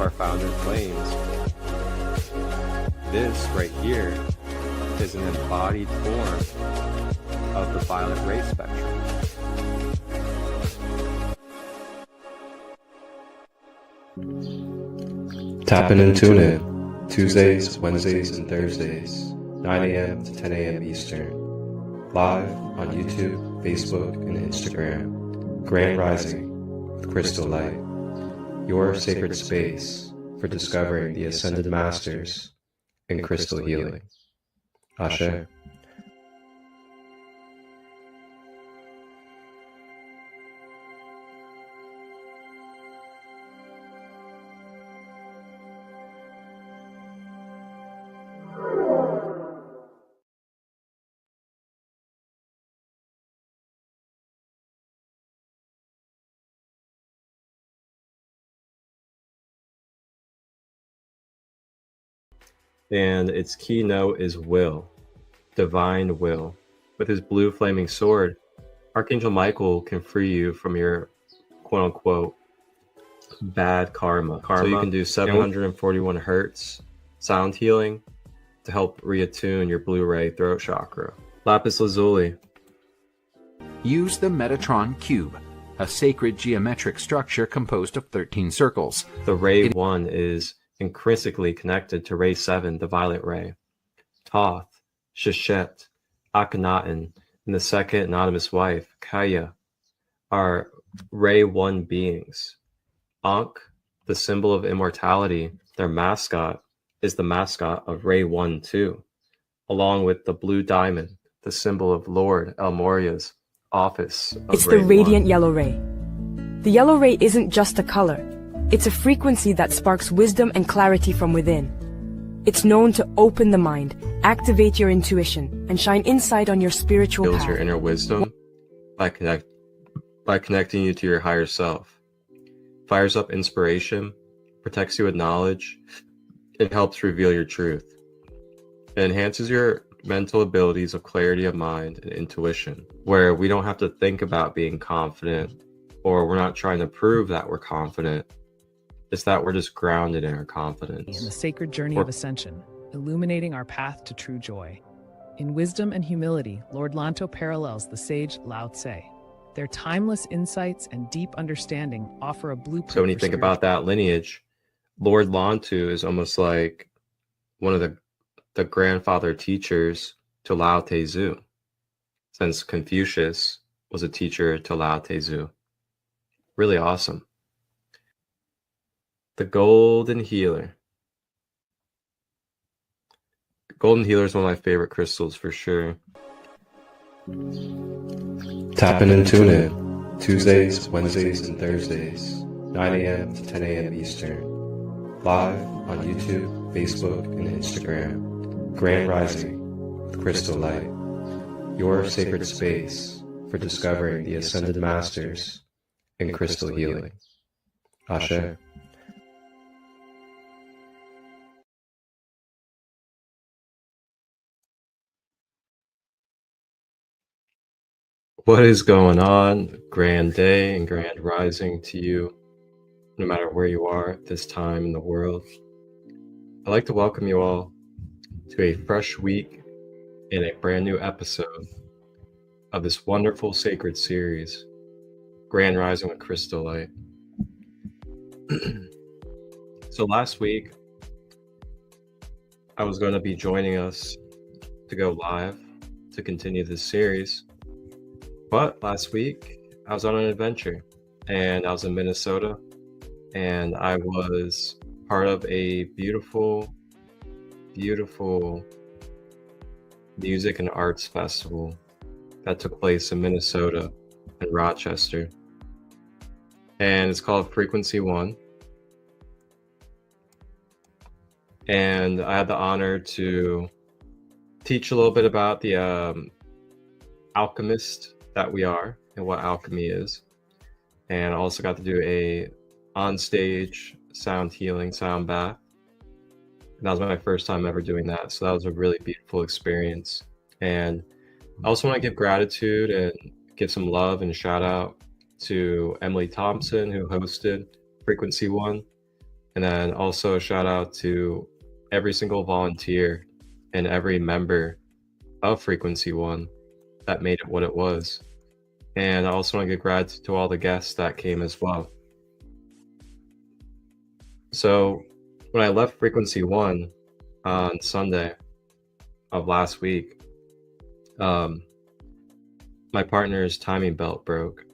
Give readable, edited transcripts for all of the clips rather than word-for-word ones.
our founder claims, this right here is an embodied form of the violet ray spectrum. Tap in and tune in Tuesdays, Wednesdays, and Thursdays, 9 a.m. to 10 a.m. Eastern, live on YouTube, Facebook, and Instagram. Grand Rising with ChristoLight, your sacred space for discovering the Ascended Masters in crystal healing. Ashe. And its keynote is will, divine will. With his blue flaming sword, Archangel Michael can free you from your quote-unquote bad karma. So you can do 741 hertz sound healing to help reattune your blue ray throat chakra. Lapis lazuli. Use the Metatron cube, a sacred geometric structure composed of 13 circles. The ray 1 is intrinsically connected to ray 7, the violet ray. Thoth, Sheshet, Akhenaten, and the second anonymous wife, Kaya, are ray 1 beings. Ankh, the symbol of immortality, their mascot, is the mascot of ray 1 too, along with the blue diamond, the symbol of Lord El Moria's office of It's ray the radiant 1. yellow ray. The yellow ray isn't just a color. It's a frequency that sparks wisdom and clarity from within. It's known to open the mind, activate your intuition, and shine insight on your spiritual Builds path. your inner wisdom by connecting you to your higher self. Fires up inspiration, protects you with knowledge, it helps reveal your truth. It enhances your mental abilities of clarity of mind and intuition, where we don't have to think about being confident, or we're not trying to prove that we're confident. It's that we're just grounded in our confidence. In the sacred journey of ascension, illuminating our path to true joy. In wisdom and humility, Lord Lanto parallels the sage Lao Tse. Their timeless insights and deep understanding offer a blueprint. So when you think about that lineage, Lord Lantu is almost like one of the grandfather teachers to Lao Tzu, since Confucius was a teacher to Lao Tzu. Really awesome. The Golden Healer. Golden Healer is one of my favorite crystals for sure. Tap in and tune in Tuesdays, Wednesdays, and Thursdays, 9 a.m. to 10 a.m. Eastern, live on YouTube, Facebook, and Instagram. Grand Rising with ChristoLight, your sacred space for discovering the Ascended Masters in crystal healing. Ashe. What is going on? Grand day and grand rising to you, no matter where you are at this time in the world. I'd like to welcome you all to a fresh week and a brand new episode of this wonderful sacred series, Grand Rising with ChristoLight. So last week, I was going to be joining us to go live to continue this series. But last week, I was on an adventure, and I was in Minnesota, and I was part of a beautiful, beautiful music and arts festival that took place in Minnesota and Rochester. And it's called Frequency One. And I had the honor to teach a little bit about the alchemist that we are and what alchemy is, and I also got to do a on-stage sound healing sound bath, and that was my first time ever doing that, so that was a really beautiful experience. And I also want to give gratitude and give some love and shout out to Emily Thompson, who hosted Frequency One, And then also a shout out to every single volunteer and every member of Frequency One that made it what it was. And I also want to give gratitude to all the guests that came as well. So when I left Frequency One on Sunday of last week, my partner's timing belt broke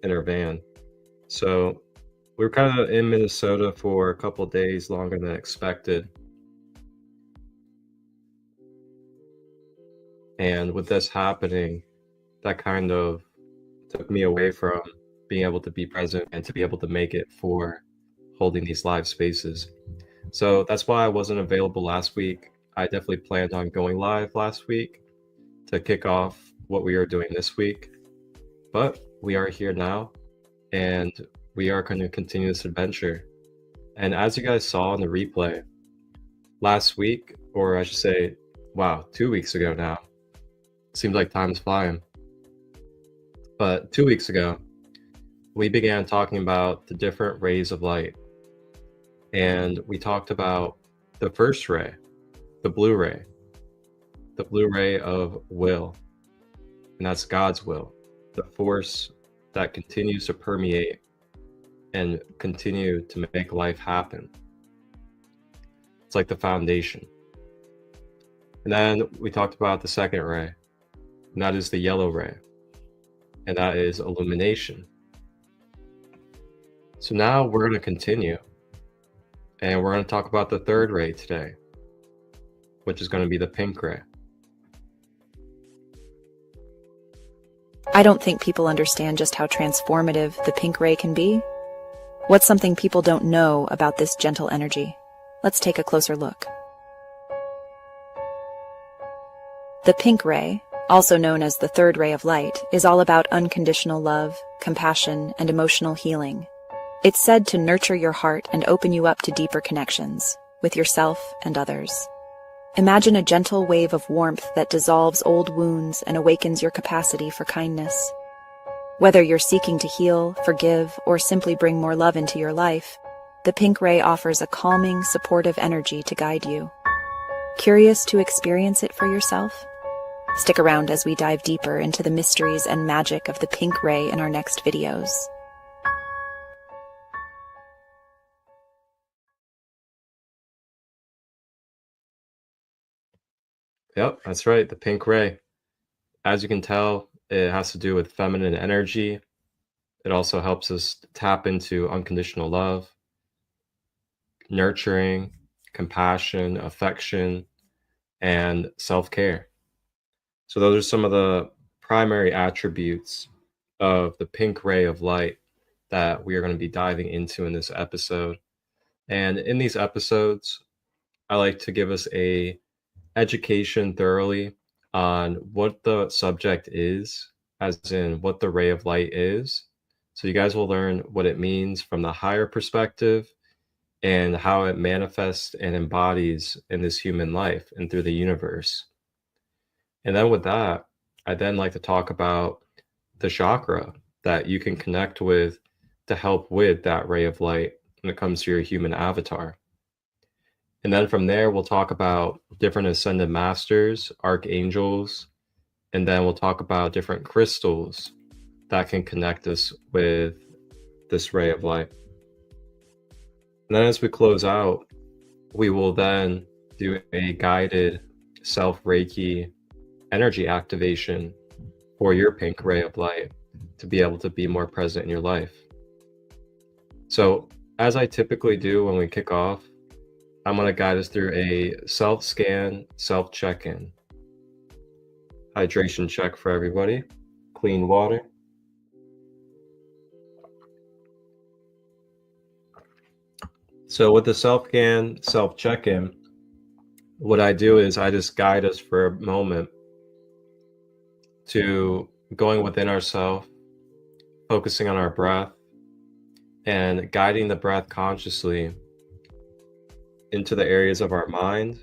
in her van. So we were kind of in Minnesota for a couple of days longer than expected. And with this happening, that kind of took me away from being able to be present and to be able to make it for holding these live spaces. So that's why I wasn't available last week. I definitely planned on going live last week to kick off what we are doing this week. But we are here now, and we are going to continue this adventure. And as you guys saw in the replay, last week, or I should say, wow, 2 weeks ago now, seems like time's flying. But 2 weeks ago, we began talking about the different rays of light. And we talked about the first ray, the blue ray of will. And that's God's will, the force that continues to permeate and continue to make life happen. It's like the foundation. And then we talked about the second ray, and that is the yellow ray, and that is illumination. So now we're going to continue, and we're going to talk about the third ray today, which is going to be the pink ray. I don't think people understand just how transformative the pink ray can be. What's something people don't know about this gentle energy? Let's take a closer look. The pink ray, also known as the third ray of light, is all about unconditional love, compassion, and emotional healing. It's said to nurture your heart and open you up to deeper connections with yourself and others. Imagine a gentle wave of warmth that dissolves old wounds and awakens your capacity for kindness. Whether you're seeking to heal, forgive, or simply bring more love into your life, the pink ray offers a calming, supportive energy to guide you. Curious to experience it for yourself? Stick around as we dive deeper into the mysteries and magic of the pink ray in our next videos. Yep, that's right, the pink ray. As you can tell, it has to do with feminine energy. It also helps us tap into unconditional love, nurturing, compassion, affection, and self-care. So those are some of the primary attributes of the pink ray of light that we are going to be diving into in this episode. And in these episodes, I like to give us a education thoroughly on what the subject is, as in what the ray of light is. So you guys will learn what it means from the higher perspective and how it manifests and embodies in this human life and through the universe. And then with that, I then like to talk about the chakra that you can connect with to help with that ray of light when it comes to your human avatar. And then from there, we'll talk about different ascended masters, archangels, and then we'll talk about different crystals that can connect us with this ray of light. And then as we close out, we will then do a guided self-Reiki energy activation for your pink ray of light to be able to be more present in your life. So as I typically do when we kick off, I'm going to guide us through a self-scan, self-check-in. Hydration check for everybody. Clean water. So with the self-scan, self-check-in, what I do is I just guide us for a moment to going within ourselves, focusing on our breath, and guiding the breath consciously into the areas of our mind,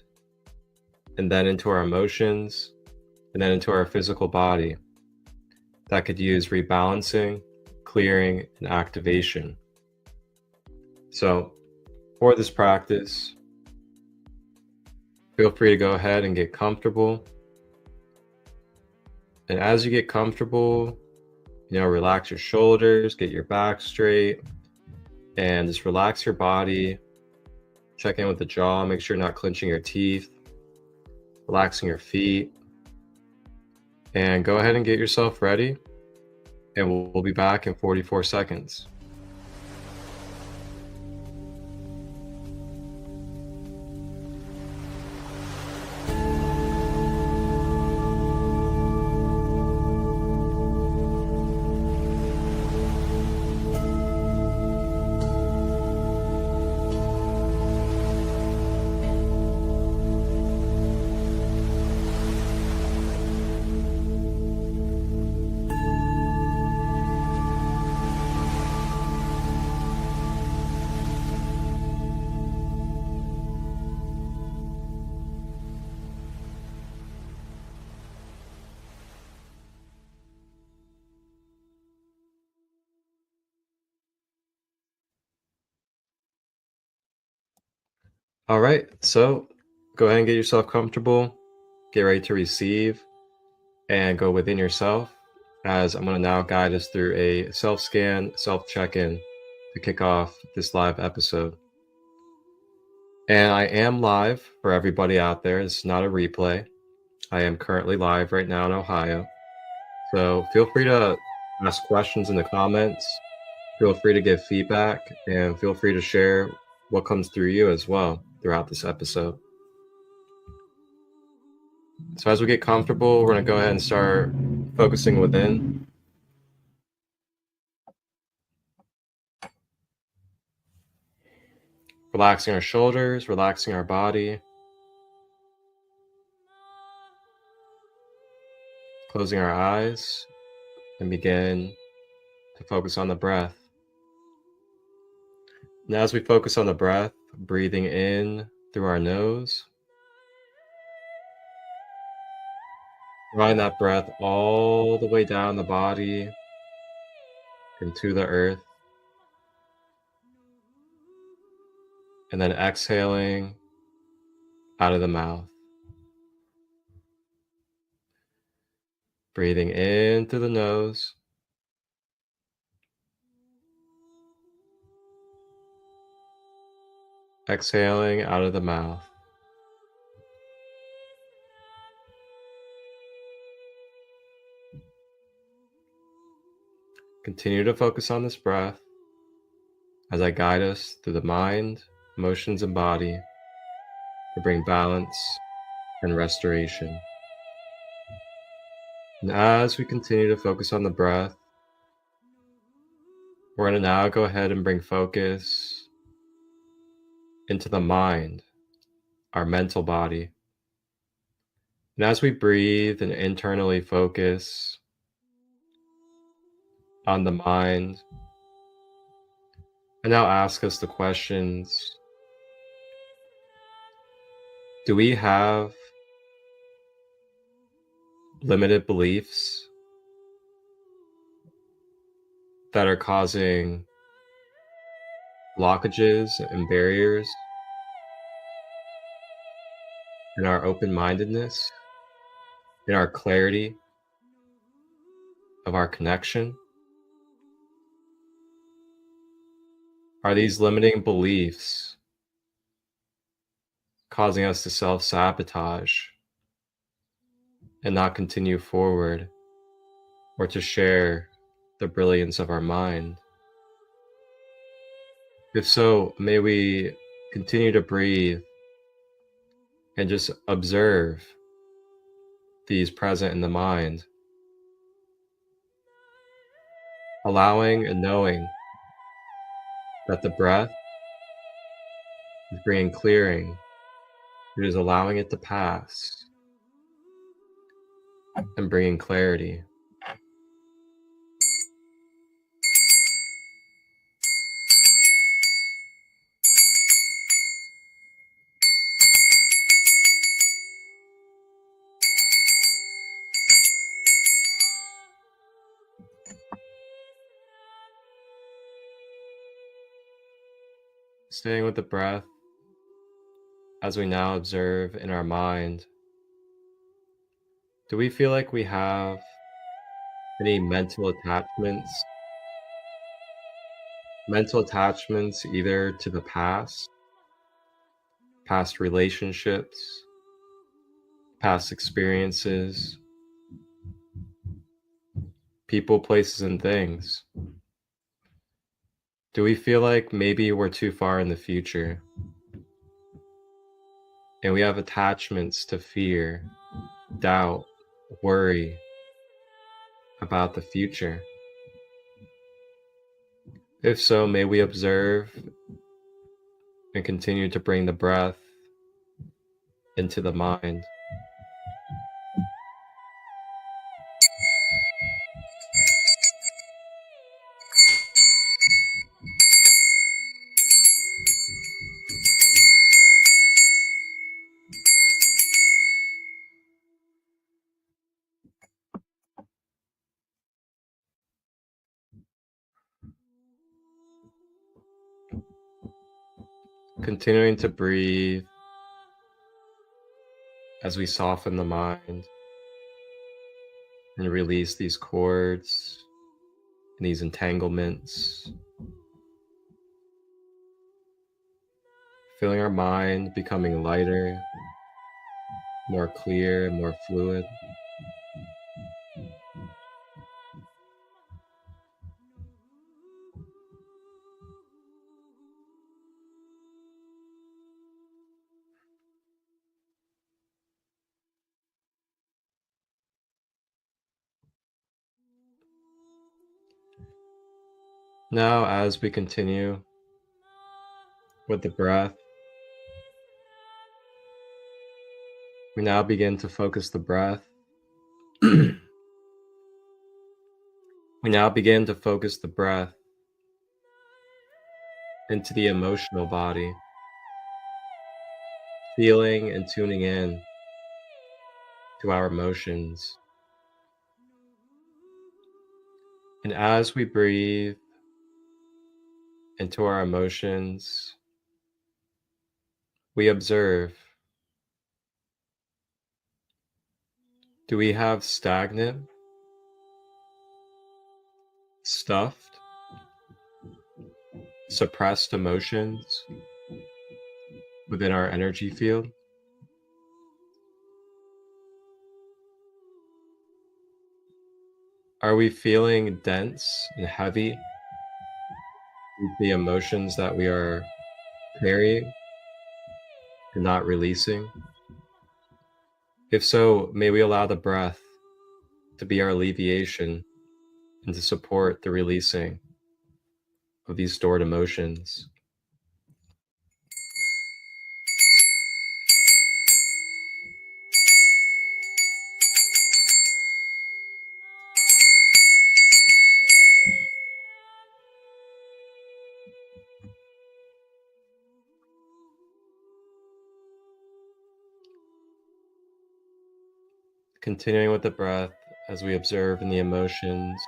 and then into our emotions, and then into our physical body that could use rebalancing, clearing, and activation. So For this practice, feel free to go ahead and get comfortable. And as you get comfortable, relax your shoulders, get your back straight, and just relax your body. Check in with the jaw, make sure you're not clenching your teeth, relaxing your feet. And go ahead and get yourself ready, and we'll be back in 44 seconds. All right, so go ahead and get yourself comfortable, get ready to receive, and go within yourself, as I'm going to now guide us through a self-scan, self-check-in to kick off this live episode. And I am live for everybody out there. This is not a replay. I am currently live right now in Ohio. So feel free to ask questions in the comments. Feel free to give feedback, and feel free to share what comes through you as well throughout this episode. So as we get comfortable, we're going to go ahead and start focusing within. Relaxing our shoulders, relaxing our body. Closing our eyes and begin to focus on the breath. And as we focus on the breath, breathing in through our nose, drawing that breath all the way down the body into the earth, and then exhaling out of the mouth. Breathing in through the nose, exhaling out of the mouth. Continue to focus on this breath as I guide us through the mind, emotions, and body to bring balance and restoration. And as we continue to focus on the breath, we're going to now go ahead and bring focus into the mind, our mental body. And as we breathe and internally focus on the mind, I now ask us the questions: do we have limited beliefs that are causing blockages and barriers in our open-mindedness, in our clarity of our connection? Are these limiting beliefs causing us to self-sabotage and not continue forward or to share the brilliance of our mind? If so, may we continue to breathe and just observe these present in the mind, allowing and knowing that the breath is bringing clearing. It is allowing it to pass and bringing clarity. Staying with the breath as we now observe in our mind, do we feel like we have any mental attachments? Mental attachments either to the past relationships, past experiences, people, places, and things. Do we feel like maybe we're too far in the future and we have attachments to fear, doubt, worry about the future? If so, may we observe and continue to bring the breath into the mind. Continuing to breathe as we soften the mind and release these cords and these entanglements, feeling our mind becoming lighter, more clear, more fluid. Now, as we continue with the breath, we now begin to focus the breath. We now begin to focus the breath into the emotional body, feeling and tuning in to our emotions. And as we breathe into our emotions, we observe. Do we have stagnant, stuffed, suppressed emotions within our energy field? Are we feeling dense and heavy with the emotions that we are carrying and not releasing? If so, may we allow the breath to be our alleviation and to support the releasing of these stored emotions. Continuing with the breath as we observe in the emotions.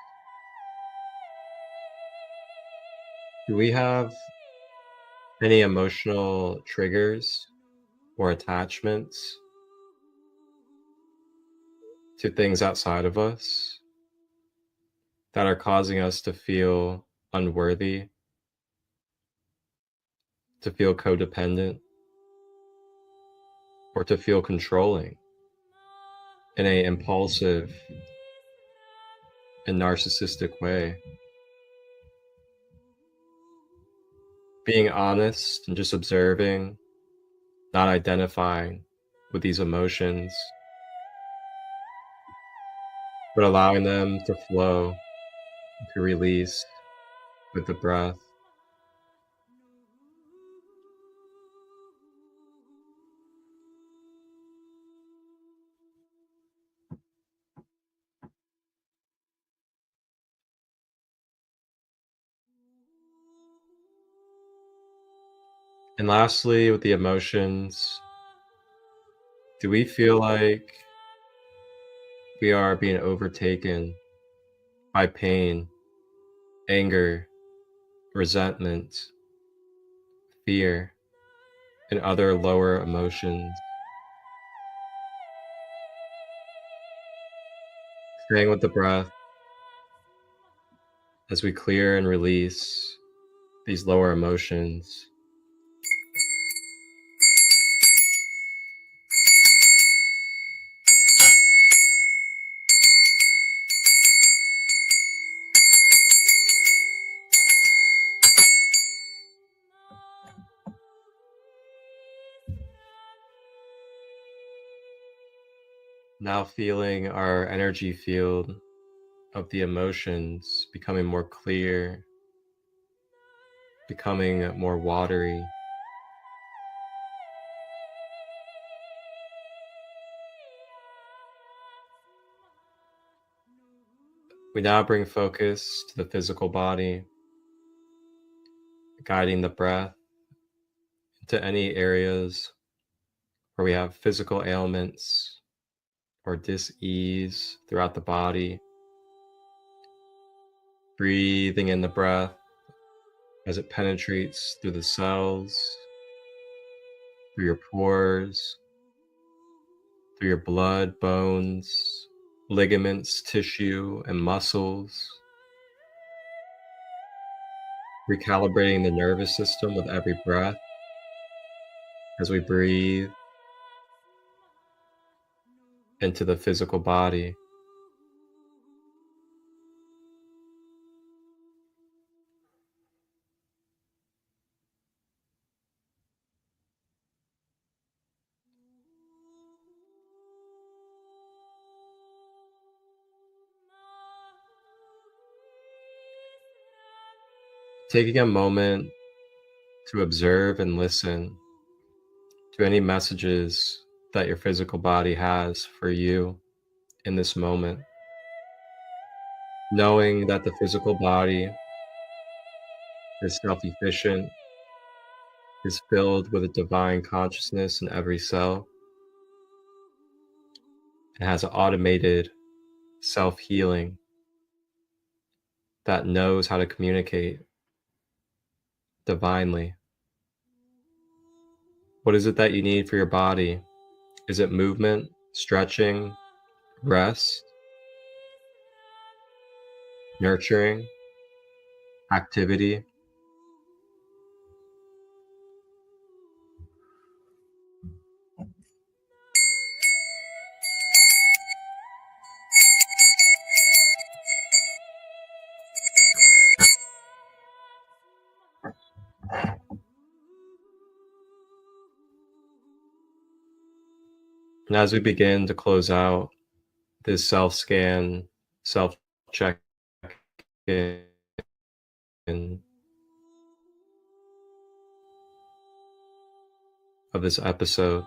Do we have any emotional triggers or attachments to things outside of us that are causing us to feel unworthy, to feel codependent, or to feel controlling in an impulsive and narcissistic way? Being honest and just observing, not identifying with these emotions, but allowing them to flow, to release with the breath. And lastly, with the emotions, do we feel like we are being overtaken by pain, anger, resentment, fear, and other lower emotions. Staying with the breath as we clear and release these lower emotions. Now feeling our energy field of the emotions becoming more clear, becoming more watery. We now bring focus to the physical body, guiding the breath into any areas where we have physical ailments or dis-ease throughout the body. Breathing in the breath as it penetrates through the cells, through your pores, through your blood, bones, ligaments, tissue, and muscles. Recalibrating the nervous system with every breath as we breathe into the physical body. Taking a moment to observe and listen to any messages that your physical body has for you in this moment. Knowing that the physical body is self-efficient, is filled with a divine consciousness in every cell, and has an automated self-healing that knows how to communicate divinely. What is it that you need for your body? Is it movement, stretching, rest, nurturing, activity? And as we begin to close out this self-scan, self-check-in of this episode,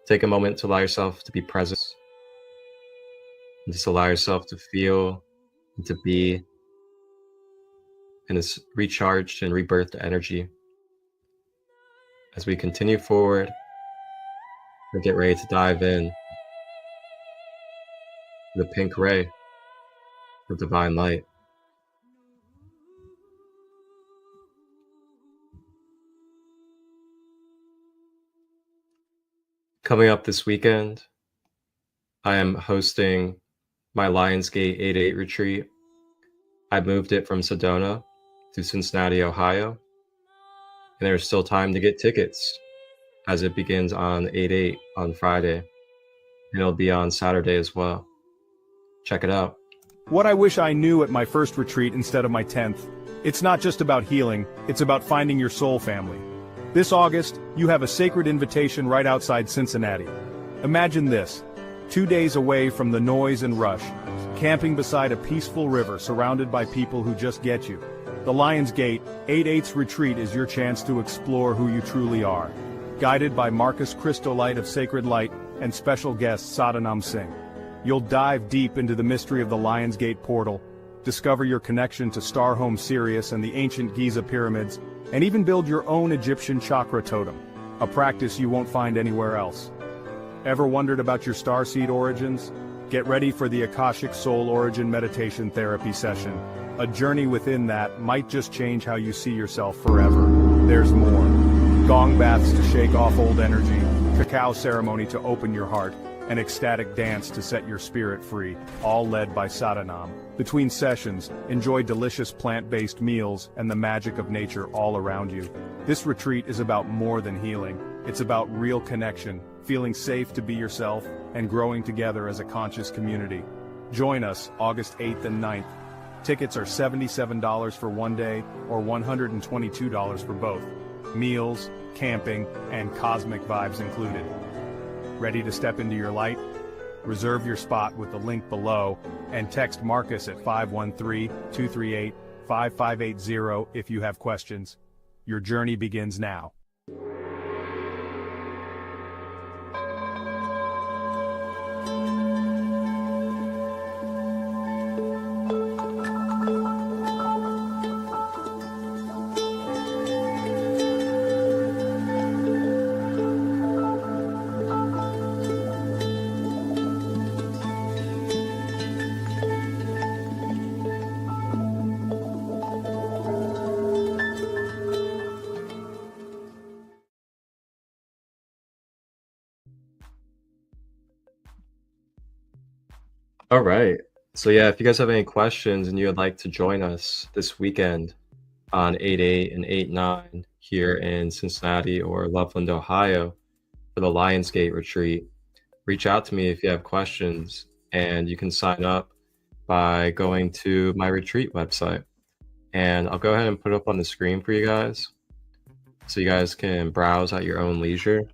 take a moment to allow yourself to be present. And just allow yourself to feel and to be in this recharged and rebirthed energy. As we continue forward, we'll get ready to dive in to the pink ray of divine light. Coming up this weekend, I am hosting my Lionsgate 8/8 retreat. I moved it from Sedona to Cincinnati, Ohio, and there's still time to get tickets as it begins on 8/8 on Friday, and it'll be on Saturday as well. Check it out. What I wish I knew at my first retreat instead of my 10th. It's not just about healing, it's about finding your soul family. This August, you have a sacred invitation right outside Cincinnati. Imagine this, 2 days away from the noise and rush, camping beside a peaceful river surrounded by people who just get you. The Lionsgate 8/8 retreat is your chance to explore who you truly are. Guided by ChristoLight of ChristoLight and special guest Sadhanam Singh. You'll dive deep into the mystery of the Lionsgate portal, discover your connection to Starhome Sirius and the ancient Giza pyramids, and even build your own Egyptian chakra totem, a practice you won't find anywhere else. Ever wondered about your starseed origins? Get ready for the Akashic Soul Origin Meditation Therapy session. A journey within that might just change how you see yourself forever. there's more. Gong baths to shake off old energy, cacao ceremony to open your heart, an ecstatic dance to set your spirit free, all led by Sadhanam. Between sessions, enjoy delicious plant-based meals and the magic of nature all around you. This retreat is about more than healing. It's about real connection, feeling safe to be yourself, and growing together as a conscious community. Join us August 8th and 9th. Tickets are $77 for one day or $122 for both. Meals, camping, and cosmic vibes included. Ready to step into your light? Reserve your spot with the link below and text Marcus at 513-238-5580 if you have questions. Your journey begins now. All right. So yeah, if you guys have any questions and you would like to join us this weekend on 8/8 and 8/9 here in Cincinnati or Loveland, Ohio for the Lionsgate retreat, reach out to me if you have questions, and you can sign up by going to my retreat website. And I'll go ahead and put it up on the screen for you guys so you guys can browse at your own leisure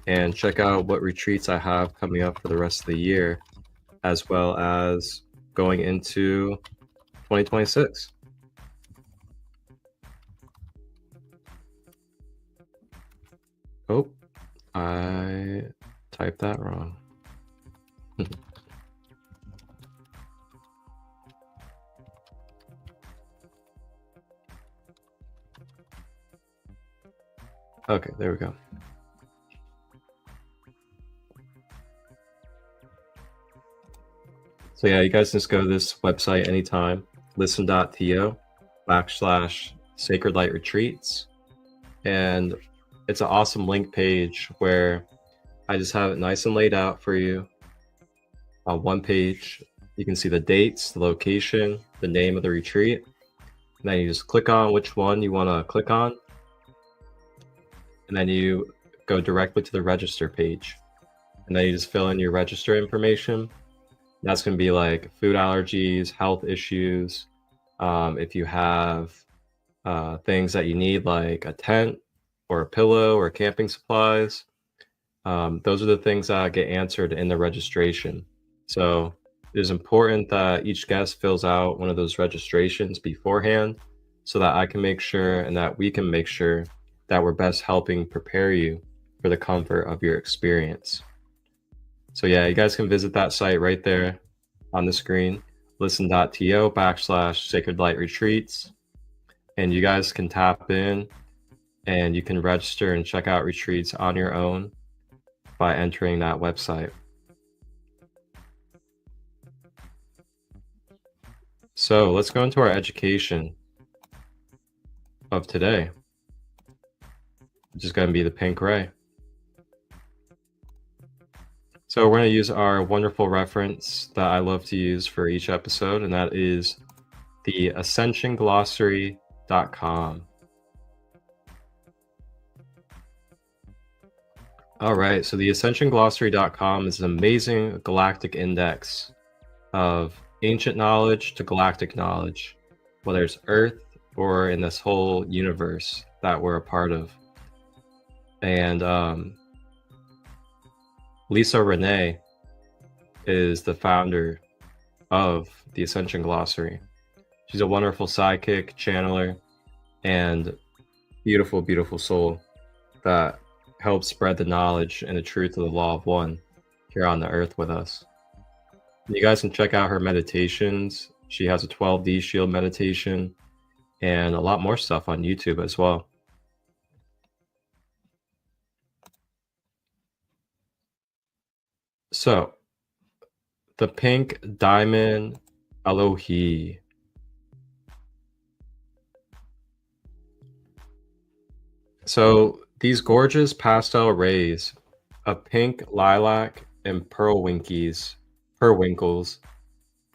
and check out what retreats I have coming up for the rest of the year, as well as going into 2026. Oh, I typed that wrong. Okay, there we go. So yeah, you guys just go to this website anytime, listen.to/Sacred Light Retreats. And it's an awesome link page where I just have it nice and laid out for you. On one page, you can see the dates, the location, the name of the retreat. And then you just click on which one you want to click on. And then you go directly to the register page. And then you just fill in your register information. That's going to be like food allergies, health issues. If you have things that you need, like a tent or a pillow or camping supplies, those are the things that get answered in the registration. So it is important that each guest fills out one of those registrations beforehand so that I can make sure and that we can make sure that we're best helping prepare you for the comfort of your experience. So yeah, you guys can visit that site right there on the screen, listen.to/Sacred Light Retreats. And you guys can tap in and you can register and check out retreats on your own by entering that website. So let's go into our education of today, which is going to be the pink ray. So we're going to use our wonderful reference that I love to use for each episode, and that is the ascensionglossary.com. All right, so the ascensionglossary.com is an amazing galactic index of ancient knowledge to galactic knowledge, whether it's Earth or in this whole universe that we're a part of. And Lisa Renee is the founder of the Ascension Glossary. She's a wonderful sidekick, channeler, and beautiful, beautiful soul that helps spread the knowledge and the truth of the law of one here on the earth with us. You guys can check out her meditations. She has a 12D shield meditation and a lot more stuff on YouTube as well. So, the pink diamond Alohi. So these gorgeous pastel rays of pink lilac and periwinkles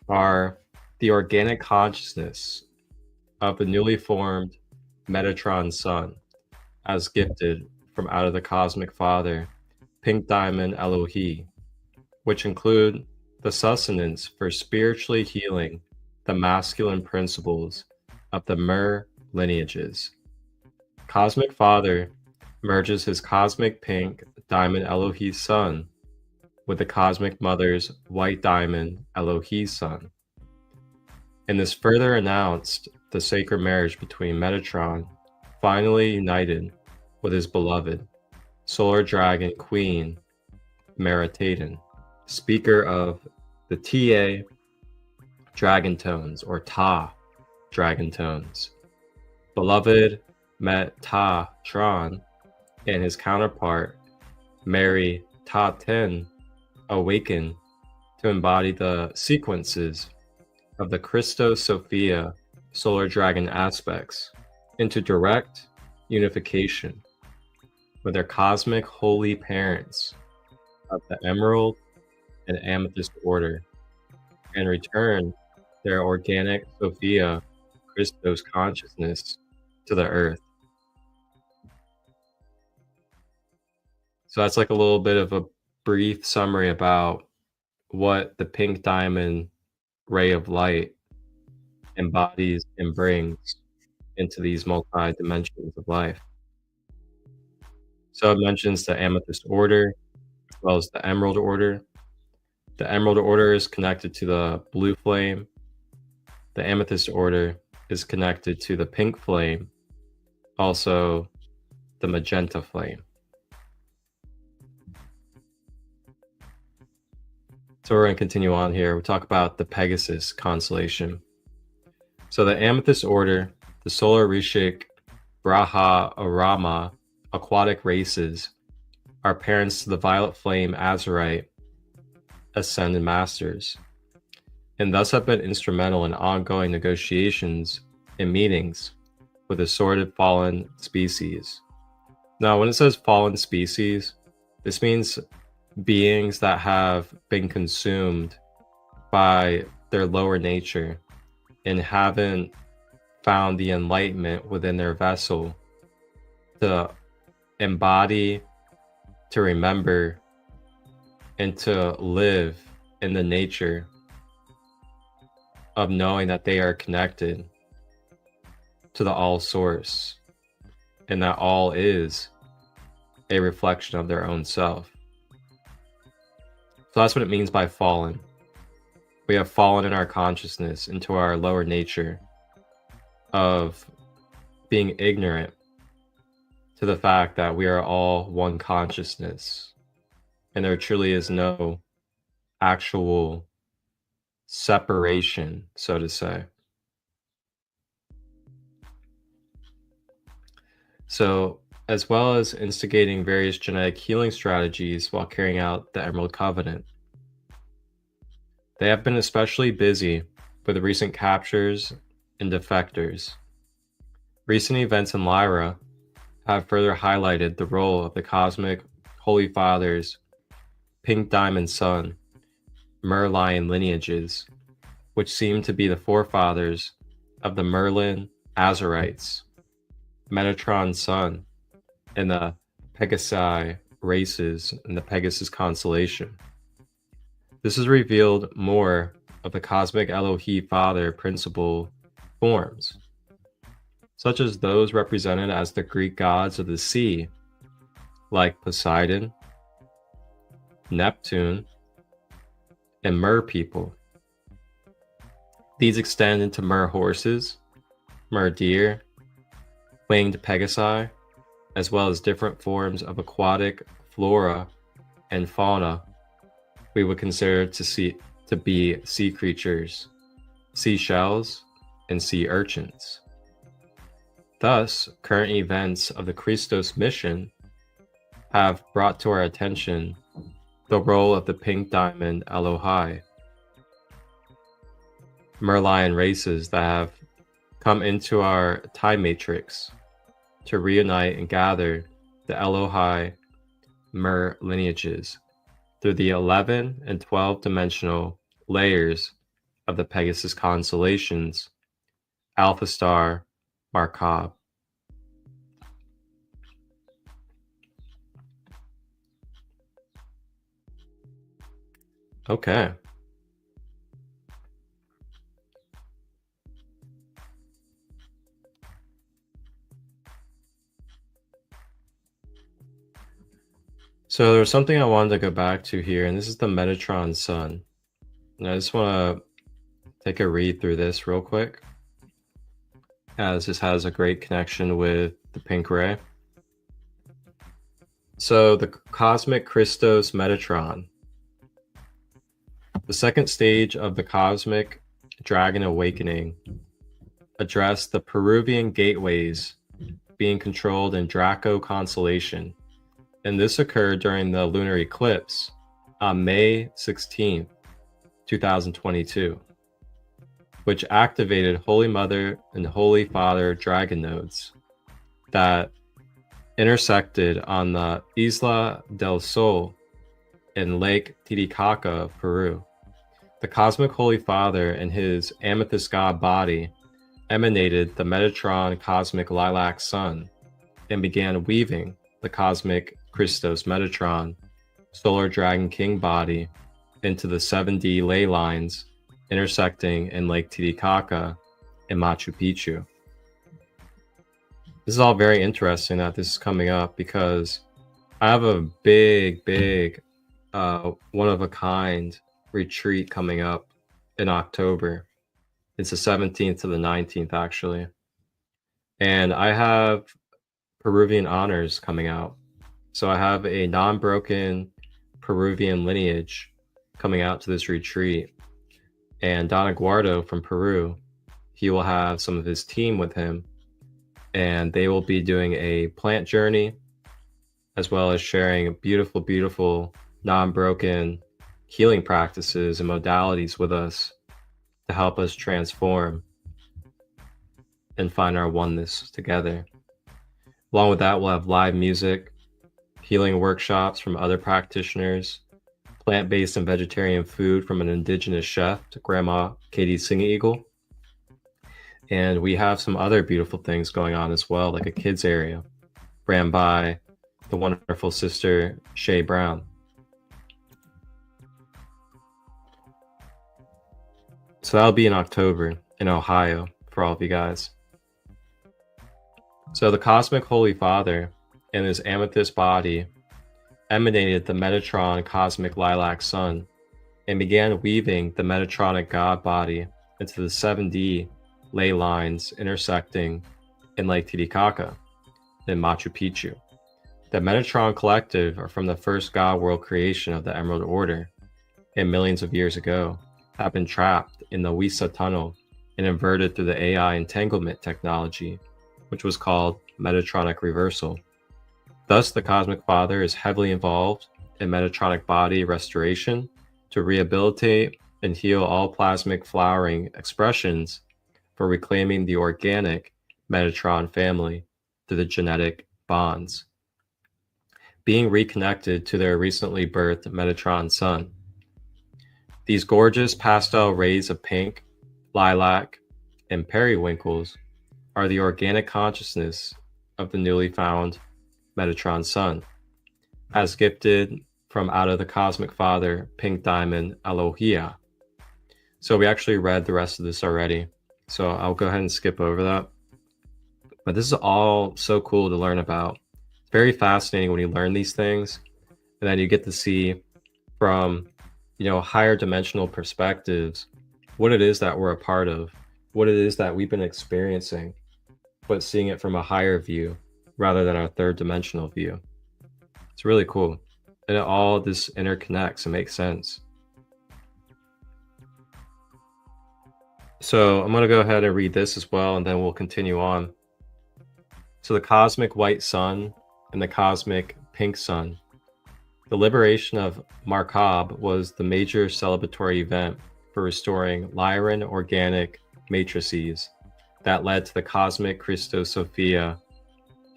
are the organic consciousness of the newly formed Metatron sun, as gifted from out of the cosmic father, pink diamond Elohi, which include the sustenance for spiritually healing the masculine principles of the Mer lineages. Cosmic Father merges his cosmic pink diamond Elohi sun with the cosmic mother's white diamond Elohi sun. And this further announced the sacred marriage between Metatron, finally united with his beloved solar dragon queen Meritaten, speaker of the Ta dragon tones or Ta dragon tones. Beloved Metatron and his counterpart Mary Ta-ten awaken to embody the sequences of the Christo Sophia solar dragon aspects into direct unification with their cosmic holy parents of the Emerald and Amethyst order, and return their organic Sophia Christos consciousness to the earth. So that's like a little bit of a brief summary about what the pink diamond ray of light embodies and brings into these multi-dimensions of life. So it mentions the Amethyst order as well as the Emerald order. The Emerald order is connected to the blue flame. The Amethyst order is connected to the pink flame, also the magenta flame. So we're going to continue on here. We'll talk about the Pegasus constellation. So the Amethyst order, the solar Rishik, Braha, Arama, aquatic races, are parents to the violet flame Azurite ascended masters, and thus have been instrumental in ongoing negotiations and meetings with assorted fallen species. Now, when it says fallen species, this means beings that have been consumed by their lower nature and haven't found the enlightenment within their vessel to embody, to remember, and to live in the nature of knowing that they are connected to the all source and that all is a reflection of their own self. So that's what it means by fallen. We have fallen in our consciousness into our lower nature of being ignorant to the fact that we are all one consciousness, and there truly is no actual separation, so to say. So, as well as instigating various genetic healing strategies while carrying out the Emerald Covenant, they have been especially busy with the recent captures and defectors. Recent events in Lyra have further highlighted the role of the cosmic Holy Father's pink diamond sun, Merlion lineages, which seem to be the forefathers of the Merlin Azurites, Metatron sun, and the Pegasi races in the Pegasus constellation. This has revealed more of the cosmic Elohi Father principle forms, such as those represented as the Greek gods of the sea, like Poseidon, Neptune, and Mer people. These extend into Mer horses, Mer deer, winged Pegasi, as well as different forms of aquatic flora and fauna we would consider to be sea creatures, seashells, and sea urchins. Thus, current events of the Christos mission have brought to our attention the role of the pink diamond Elohai, Merlion races that have come into our time matrix to reunite and gather the Elohai Mer lineages through the 11 and 12 dimensional layers of the Pegasus constellations, Alpha Star Markab. Okay. So there's something I wanted to go back to here, and this is the Metatron Sun. And I just want to take a read through this real quick, as this has a great connection with the pink ray. So the cosmic Christos Metatron, the second stage of the cosmic dragon awakening, addressed the Peruvian gateways being controlled in Draco constellation, and this occurred during the lunar eclipse on May 16th, 2022, which activated Holy Mother and Holy Father dragon nodes that intersected on the Isla del Sol in Lake Titicaca, Peru. The cosmic Holy Father and his amethyst god body emanated the Metatron cosmic lilac sun and began weaving the cosmic Christos Metatron solar dragon king body into the 7D ley lines intersecting in Lake Titicaca in Machu Picchu. This is all very interesting that this is coming up, because I have a big one-of-a-kind retreat coming up in October. It's the 17th to the 19th, actually. And I have Peruvian honors coming out. So I have a non-broken Peruvian lineage coming out to this retreat. And Don Aguardo from Peru, he will have some of his team with him, and they will be doing a plant journey, as well as sharing beautiful non-broken healing practices and modalities with us to help us transform and find our oneness together. Along with that, we'll have live music, healing workshops from other practitioners, plant-based and vegetarian food from an indigenous chef to Grandma Katie Sing-Eagle. And we have some other beautiful things going on as well, like a kids area ran by the wonderful sister Shay Brown. So that'll be in October in Ohio for all of you guys. So the cosmic Holy Father and his amethyst body emanated the Metatron cosmic lilac sun and began weaving the Metatronic god body into the 7D ley lines intersecting in Lake Titicaca in Machu Picchu. The Metatron collective are from the first god world creation of the Emerald Order, and millions of years ago have been trapped in the Huiza tunnel and inverted through the AI entanglement technology, which was called Metatronic reversal. Thus, the Cosmic Father is heavily involved in Metatronic body restoration to rehabilitate and heal all plasmic flowering expressions for reclaiming the organic Metatron family through the genetic bonds, being reconnected to their recently birthed Metatron sun. These gorgeous pastel rays of pink, lilac, and periwinkles are the organic consciousness of the newly found Metatron sun, as gifted from out of the Cosmic Father Pink Diamond Aloha. So we actually read the rest of this already, so I'll go ahead and skip over that. But this is all so cool to learn about. It's very fascinating when you learn these things, and then you get to see from, higher dimensional perspectives what it is that we're a part of, what it is that we've been experiencing, but seeing it from a higher view rather than our third dimensional view. It's really cool. And it all just interconnects and makes sense. So I'm going to go ahead and read this as well, and then we'll continue on. So the cosmic white sun and the cosmic pink sun. The liberation of Markab was the major celebratory event for restoring Lyran organic matrices that led to the cosmic Christo Sophia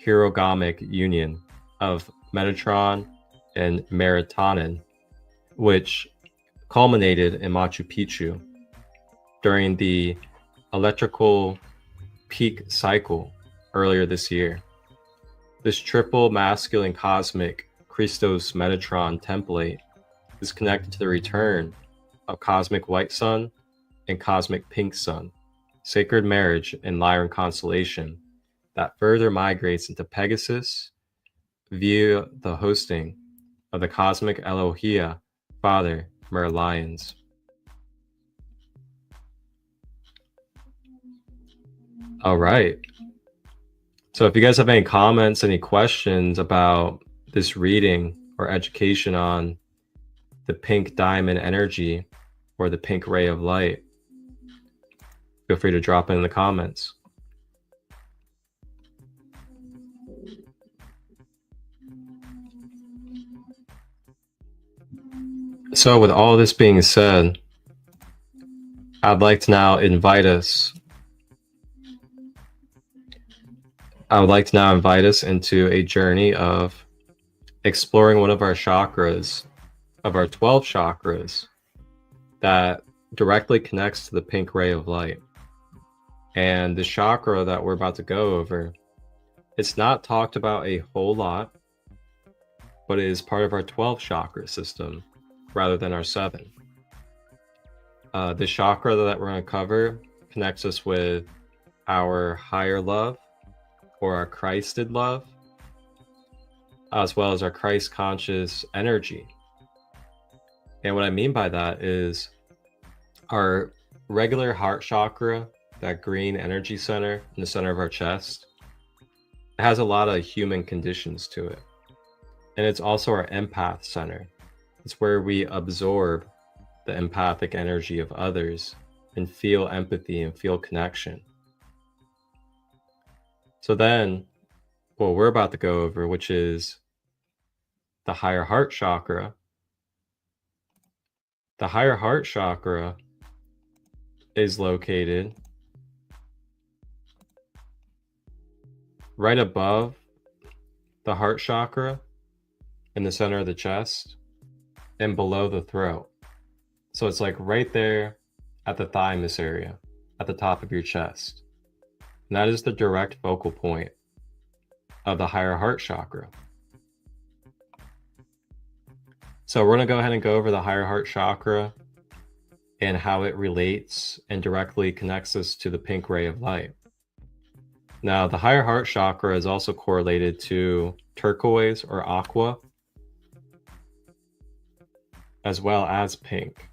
hierogamic union of Metatron and Meritonin, which culminated in Machu Picchu during the electrical peak cycle earlier this year. This triple masculine cosmic Christos Metatron template is connected to the return of cosmic white sun and cosmic pink sun, sacred marriage in Lyran constellation that further migrates into Pegasus via the hosting of the cosmic Elohia Father Merlions. All right. So if you guys have any comments, any questions about this reading or education on the pink diamond energy or the pink ray of light, feel free to drop it in the comments. So with all this being said, I'd like to now invite us into a journey of exploring one of our chakras, of our 12 chakras, that directly connects to the pink ray of light. And the chakra that we're about to go over, it's not talked about a whole lot, but it is part of our 12 chakra system rather than our 7. The chakra that we're going to cover connects us with our higher love, or our Christed love, as well as our Christ conscious energy. And what I mean by that is our regular heart chakra, that green energy center in the center of our chest, it has a lot of human conditions to it. And it's also our empath center. It's where we absorb the empathic energy of others and feel empathy and feel connection. So then, what we're about to go over, which is the higher heart chakra. The higher heart chakra is located right above the heart chakra in the center of the chest and below the throat. So it's like right there at the thymus area, at the top of your chest. And that is the direct focal point of the higher heart chakra. So we're going to go ahead and go over the higher heart chakra and how it relates and directly connects us to the pink ray of light. Now, the higher heart chakra is also correlated to turquoise or aqua, as well as pink.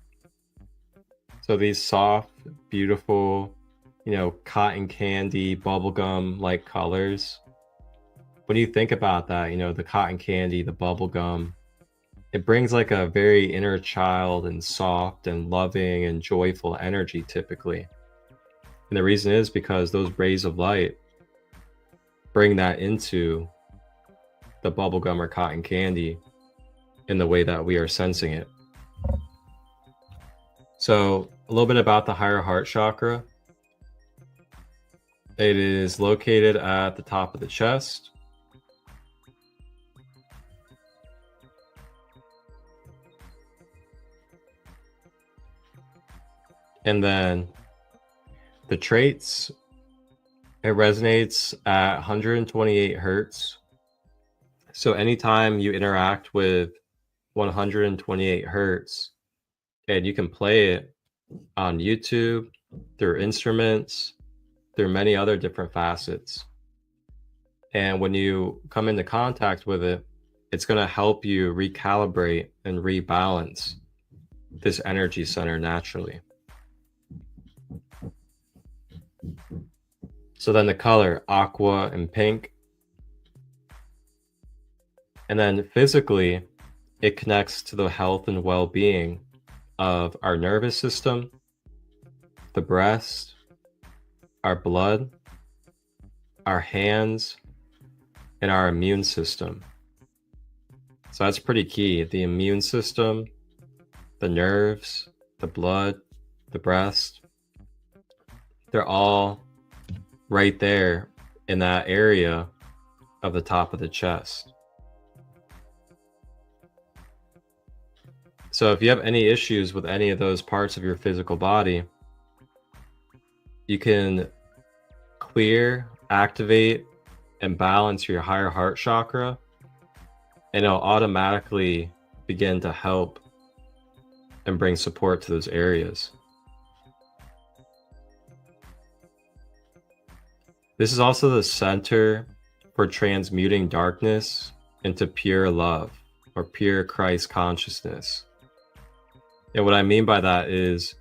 So these soft, beautiful, cotton candy, bubblegum like colors. When you think about that, the cotton candy, the bubblegum, it brings like a very inner child and soft and loving and joyful energy typically. And the reason is because those rays of light bring that into the bubblegum or cotton candy in the way that we are sensing it. So a little bit about the higher heart chakra. It is located at the top of the chest. And then the traits, it resonates at 128 hertz. So anytime you interact with 128 hertz, and you can play it on YouTube, through instruments, through many other different facets. And when you come into contact with it, it's going to help you recalibrate and rebalance this energy center naturally. So then the color, aqua and pink. And then physically, it connects to the health and well-being of our nervous system, the breast, our blood, our hands, and our immune system. So that's pretty key. The immune system, the nerves, the blood, the breast, they're all right there in that area of the top of the chest. So if you have any issues with any of those parts of your physical body, you can clear, activate, and balance your higher heart chakra, and it'll automatically begin to help and bring support to those areas. This is also the center for transmuting darkness into pure love or pure Christ consciousness. And what I mean by that is,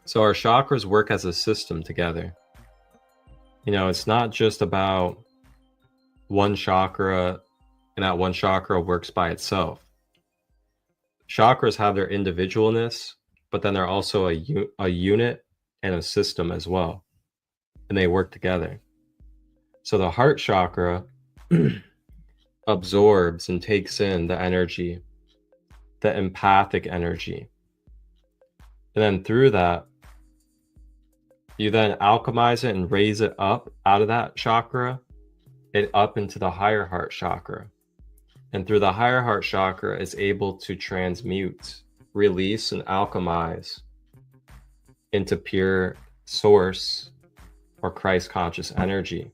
so our chakras work as a system together. You know, it's not just about one chakra and that one chakra works by itself. Chakras have their individualness, but then they're also a unit and a system as well. And they work together. So the heart chakra absorbs and takes in the energy, the empathic energy. And then through that, you then alchemize it and raise it up out of that chakra and up into the higher heart chakra. And through the higher heart chakra, it's able to transmute, release, and alchemize into pure source or Christ conscious energy.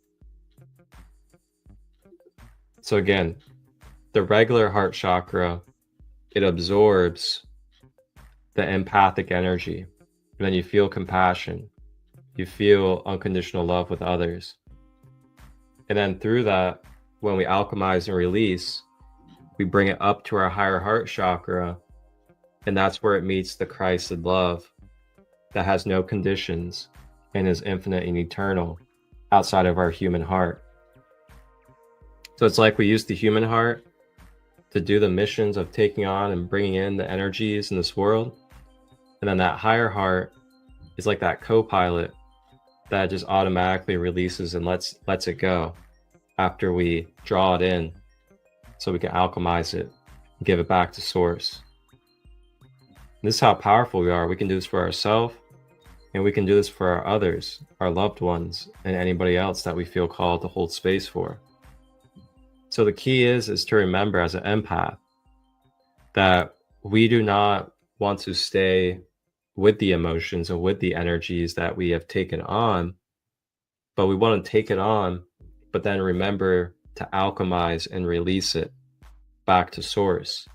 So again, the regular heart chakra, it absorbs the empathic energy. And then you feel compassion. You feel unconditional love with others. And then through that, when we alchemize and release, we bring it up to our higher heart chakra. And that's where it meets the Christed love that has no conditions and is infinite and eternal outside of our human heart. So it's like we use the human heart to do the missions of taking on and bringing in the energies in this world. And then that higher heart is like that co-pilot that just automatically releases and lets it go after we draw it in, so we can alchemize it and give it back to source. And this is how powerful we are. We can do this for ourselves, and we can do this for our others, our loved ones, and anybody else that we feel called to hold space for. So the key is to remember as an empath that we do not want to stay with the emotions and with the energies that we have taken on, but we want to take it on, but then remember to alchemize and release it back to source,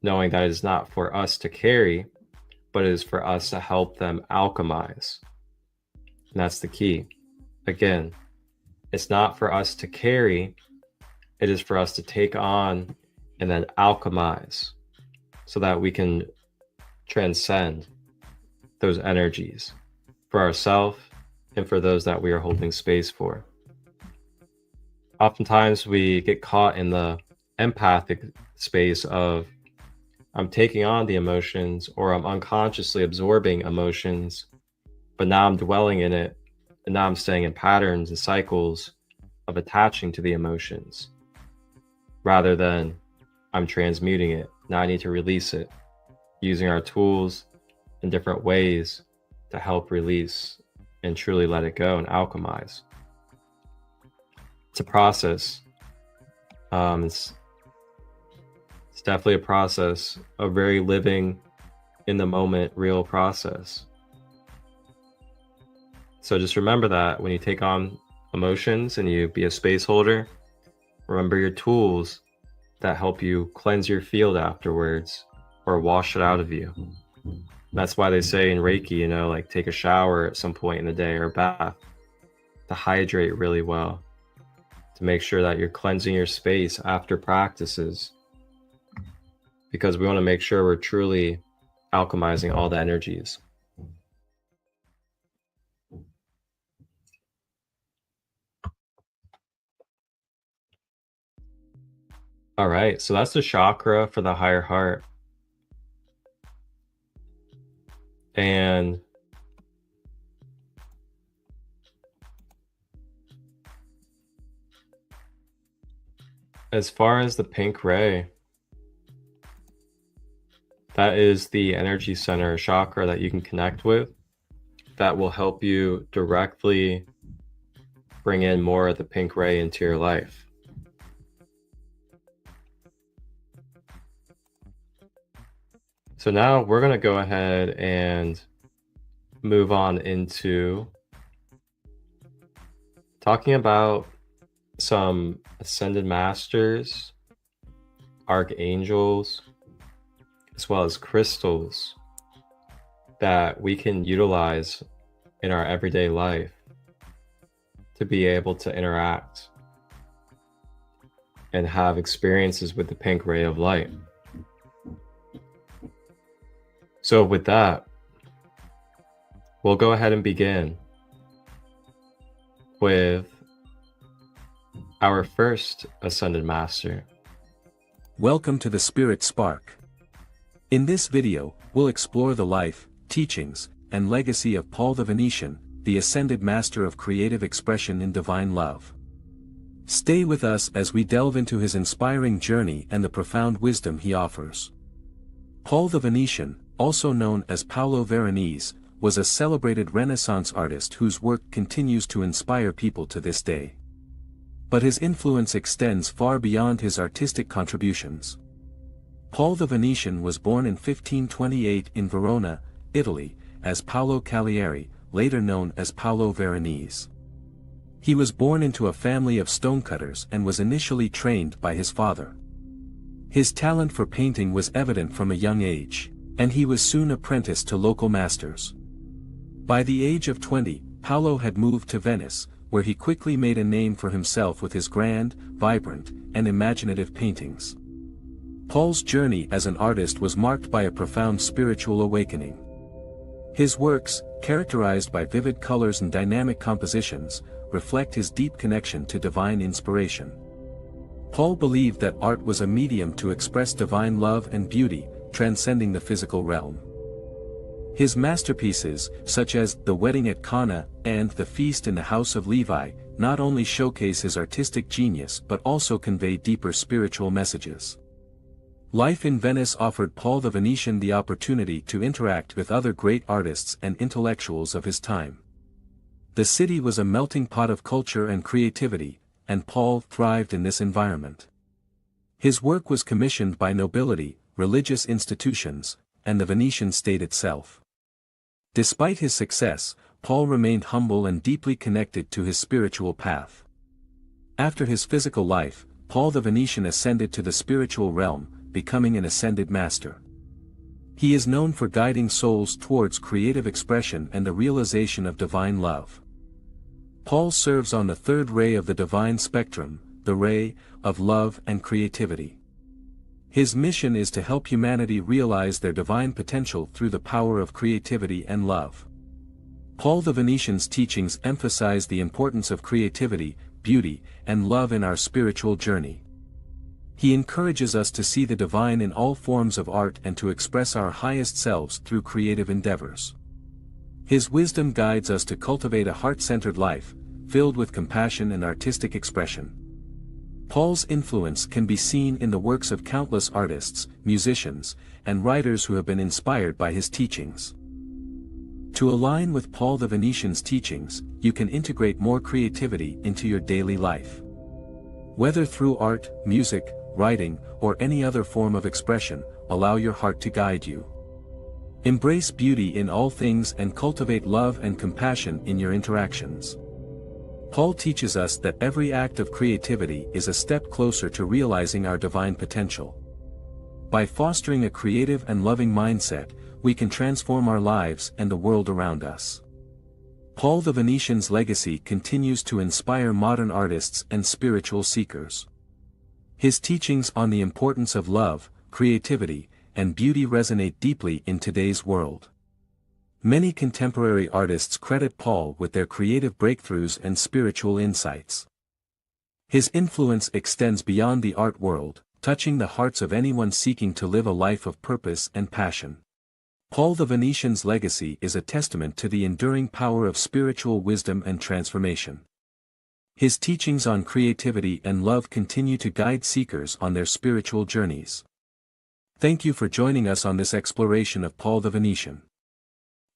knowing that it is not for us to carry, but it is for us to help them alchemize. And that's the key. Again, it's not for us to carry, it is for us to take on and then alchemize so that we can transcend those energies for ourselves and for those that we are holding space for. Oftentimes we get caught in the empathic space of I'm taking on the emotions, or I'm unconsciously absorbing emotions, but now I'm dwelling in it, and now I'm staying in patterns and cycles of attaching to the emotions, rather than I'm transmuting it. Now I need to release it, using our tools in different ways to help release and truly let it go and alchemize. It's a process. It's definitely a process, a very living, in the moment, real process. So just remember that when you take on emotions and you be a space holder, remember your tools that help you cleanse your field afterwards or wash it out of you. That's why they say in Reiki, you know, like take a shower at some point in the day or a bath to hydrate really well, to make sure that you're cleansing your space after practices, because we want to make sure we're truly alchemizing all the energies. All right, so that's the chakra for the higher heart. And as far as the pink ray, that is the energy center chakra that you can connect with that will help you directly bring in more of the pink ray into your life. So now we're going to go ahead and move on into talking about some ascended masters, archangels, as well as crystals that we can utilize in our everyday life to be able to interact and have experiences with the pink ray of light. So with that, we'll go ahead and begin with our first Ascended Master. Welcome to the Spirit Spark. In this video, we'll explore the life, teachings, and legacy of Paul the Venetian, the Ascended Master of Creative Expression in Divine Love. Stay with us as we delve into his inspiring journey and the profound wisdom he offers. Paul the Venetian, also known as Paolo Veronese, was a celebrated Renaissance artist whose work continues to inspire people to this day. But his influence extends far beyond his artistic contributions. Paul the Venetian was born in 1528 in Verona, Italy, as Paolo Calieri, later known as Paolo Veronese. He was born into a family of stonecutters and was initially trained by his father. His talent for painting was evident from a young age, and he was soon apprenticed to local masters. By the age of 20, Paolo had moved to Venice, where he quickly made a name for himself with his grand, vibrant, and imaginative paintings. Paul's journey as an artist was marked by a profound spiritual awakening. His works, characterized by vivid colors and dynamic compositions, reflect his deep connection to divine inspiration. Paul believed that art was a medium to express divine love and beauty, transcending the physical realm. His masterpieces, such as The Wedding at Cana and The Feast in the House of Levi, not only showcase his artistic genius but also convey deeper spiritual messages. Life in Venice offered Paul the Venetian the opportunity to interact with other great artists and intellectuals of his time. The city was a melting pot of culture and creativity, and Paul thrived in this environment. His work was commissioned by nobility, religious institutions, and the Venetian state itself. Despite his success, Paul remained humble and deeply connected to his spiritual path. After his physical life, Paul the Venetian ascended to the spiritual realm, becoming an ascended master. He is known for guiding souls towards creative expression and the realization of divine love. Paul serves on the third ray of the divine spectrum, the ray of love and creativity. His mission is to help humanity realize their divine potential through the power of creativity and love. Paul the Venetian's teachings emphasize the importance of creativity, beauty, and love in our spiritual journey. He encourages us to see the divine in all forms of art and to express our highest selves through creative endeavors. His wisdom guides us to cultivate a heart-centered life, filled with compassion and artistic expression. Paul's influence can be seen in the works of countless artists, musicians, and writers who have been inspired by his teachings. To align with Paul the Venetian's teachings, you can integrate more creativity into your daily life. Whether through art, music, writing, or any other form of expression, allow your heart to guide you. Embrace beauty in all things and cultivate love and compassion in your interactions. Paul teaches us that every act of creativity is a step closer to realizing our divine potential. By fostering a creative and loving mindset, we can transform our lives and the world around us. Paul the Venetian's legacy continues to inspire modern artists and spiritual seekers. His teachings on the importance of love, creativity, and beauty resonate deeply in today's world. Many contemporary artists credit Paul with their creative breakthroughs and spiritual insights. His influence extends beyond the art world, touching the hearts of anyone seeking to live a life of purpose and passion. Paul the Venetian's legacy is a testament to the enduring power of spiritual wisdom and transformation. His teachings on creativity and love continue to guide seekers on their spiritual journeys. Thank you for joining us on this exploration of Paul the Venetian.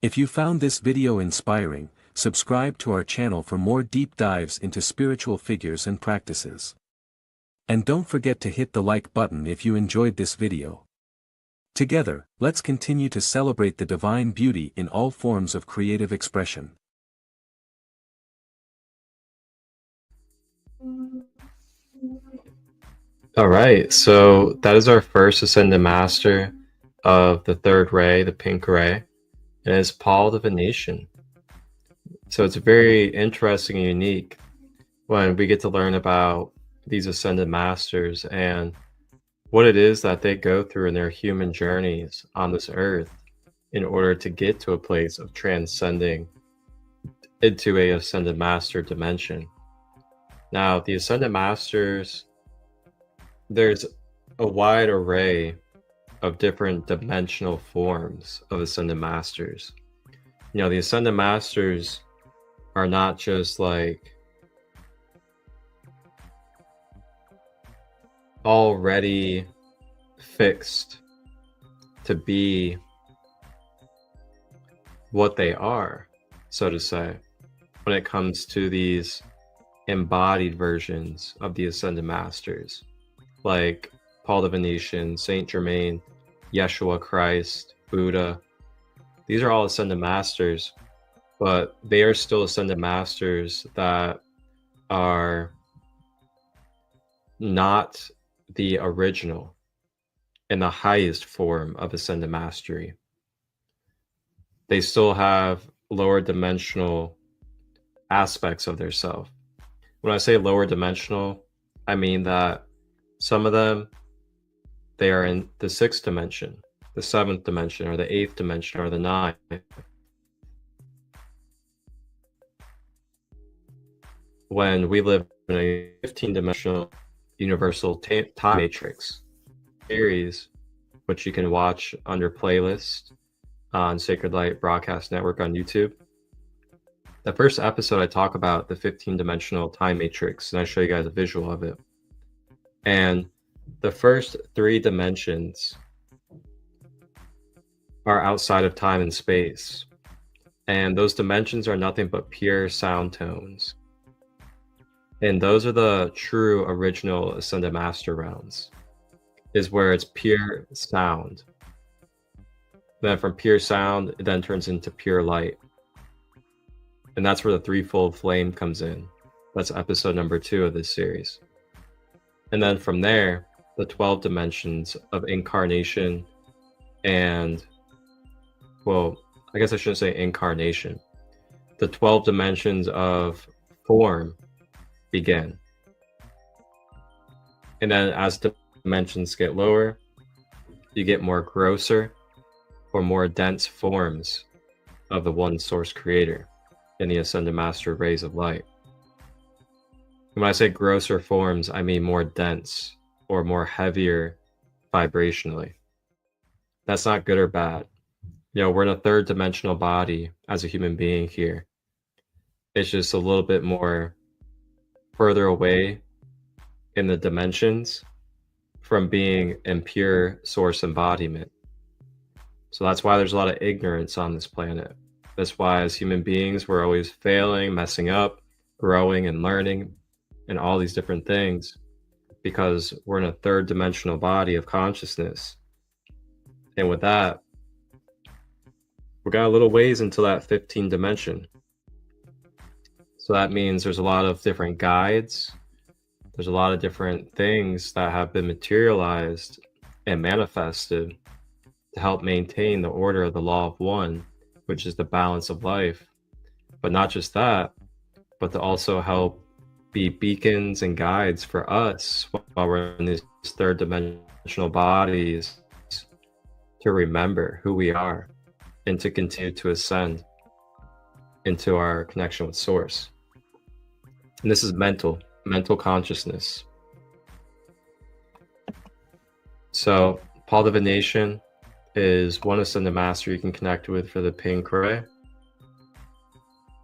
If you found this video inspiring, subscribe to our channel for more deep dives into spiritual figures and practices. And don't forget to hit the like button if you enjoyed this video. Together, let's continue to celebrate the divine beauty in all forms of creative expression. All right, so that is our first Ascended Master of the third ray, the pink ray, and it's Paul the Venetian. So it's very interesting and unique when we get to learn about these Ascended Masters and what it is that they go through in their human journeys on this earth in order to get to a place of transcending into a Ascended Master dimension. Now, the Ascended Masters, there's a wide array of different dimensional forms of Ascended Masters. You know, the Ascended Masters are not just like already fixed to be what they are, so to say, when it comes to these embodied versions of the Ascended Masters, like Paul the Venetian, Saint Germain, Yeshua Christ, Buddha. These are all Ascended Masters, but they are still Ascended Masters that are not the original and the highest form of Ascended Mastery. They still have lower dimensional aspects of their self. When I say lower dimensional, I mean that some of them, they are in the 6th dimension, the 7th dimension, or the 8th dimension, or the 9th. When we live in a 15-dimensional universal time matrix series, which you can watch under playlist on Sacred Light Broadcast Network on YouTube. The first episode, I talk about the 15-dimensional time matrix, and I show you guys a visual of it. And the first 3 dimensions are outside of time and space. And those dimensions are nothing but pure sound tones. And those are the true original Ascended Master realms, is where it's pure sound. Then from pure sound, it then turns into pure light. And that's where the threefold flame comes in. That's episode number 2 of this series. And then from there, the 12 dimensions of incarnation and, well, I guess I shouldn't say incarnation. The 12 dimensions of form begin. And then as the dimensions get lower, you get more grosser or more dense forms of the one source creator in the Ascended Master rays of light. And when I say grosser forms, I mean more dense or more heavier vibrationally. That's not good or bad. You know, we're in a 3rd dimensional body as a human being here. It's just a little bit more further away in the dimensions from being in pure source embodiment. So that's why there's a lot of ignorance on this planet. That's why as human beings, we're always failing, messing up, growing and learning and all these different things, because we're in a 3rd dimensional body of consciousness. And with that, we got a little ways into that 15 dimension. So that means there's a lot of different guides. There's a lot of different things that have been materialized and manifested to help maintain the order of the law of one, which is the balance of life. But not just that, but to also help be beacons and guides for us while we're in these 3rd dimensional bodies, to remember who we are and to continue to ascend into our connection with Source. And this is mental consciousness. So Paul the Venetian is one Ascended Master you can connect with for the pink ray.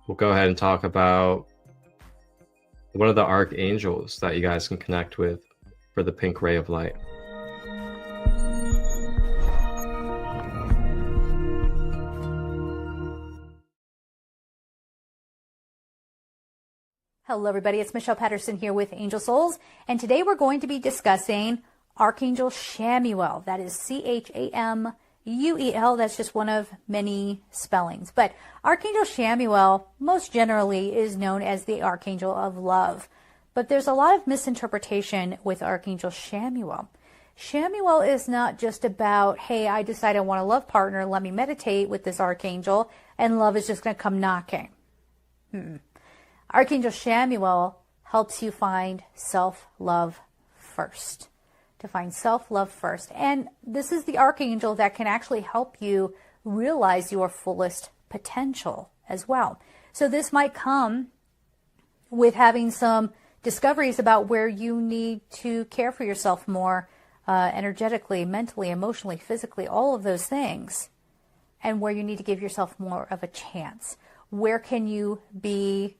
We'll go ahead and talk about one of the archangels that you guys can connect with for the pink ray of light. Hello everybody, it's Michelle Patterson here with Angel Souls, and today we're going to be discussing Archangel Chamuel. That is Chamuel. That's just one of many spellings. But Archangel Chamuel most generally is known as the Archangel of Love. But there's a lot of misinterpretation with Archangel Chamuel. Chamuel is not just about, hey, I decide I want a love partner, let me meditate with this archangel, and love is just going to come knocking. Archangel Chamuel helps you find self-love first. To find self-love first. And this is the archangel that can actually help you realize your fullest potential as well. So this might come with having some discoveries about where you need to care for yourself more, energetically, mentally, emotionally, physically, all of those things, and where you need to give yourself more of a chance. Where can you be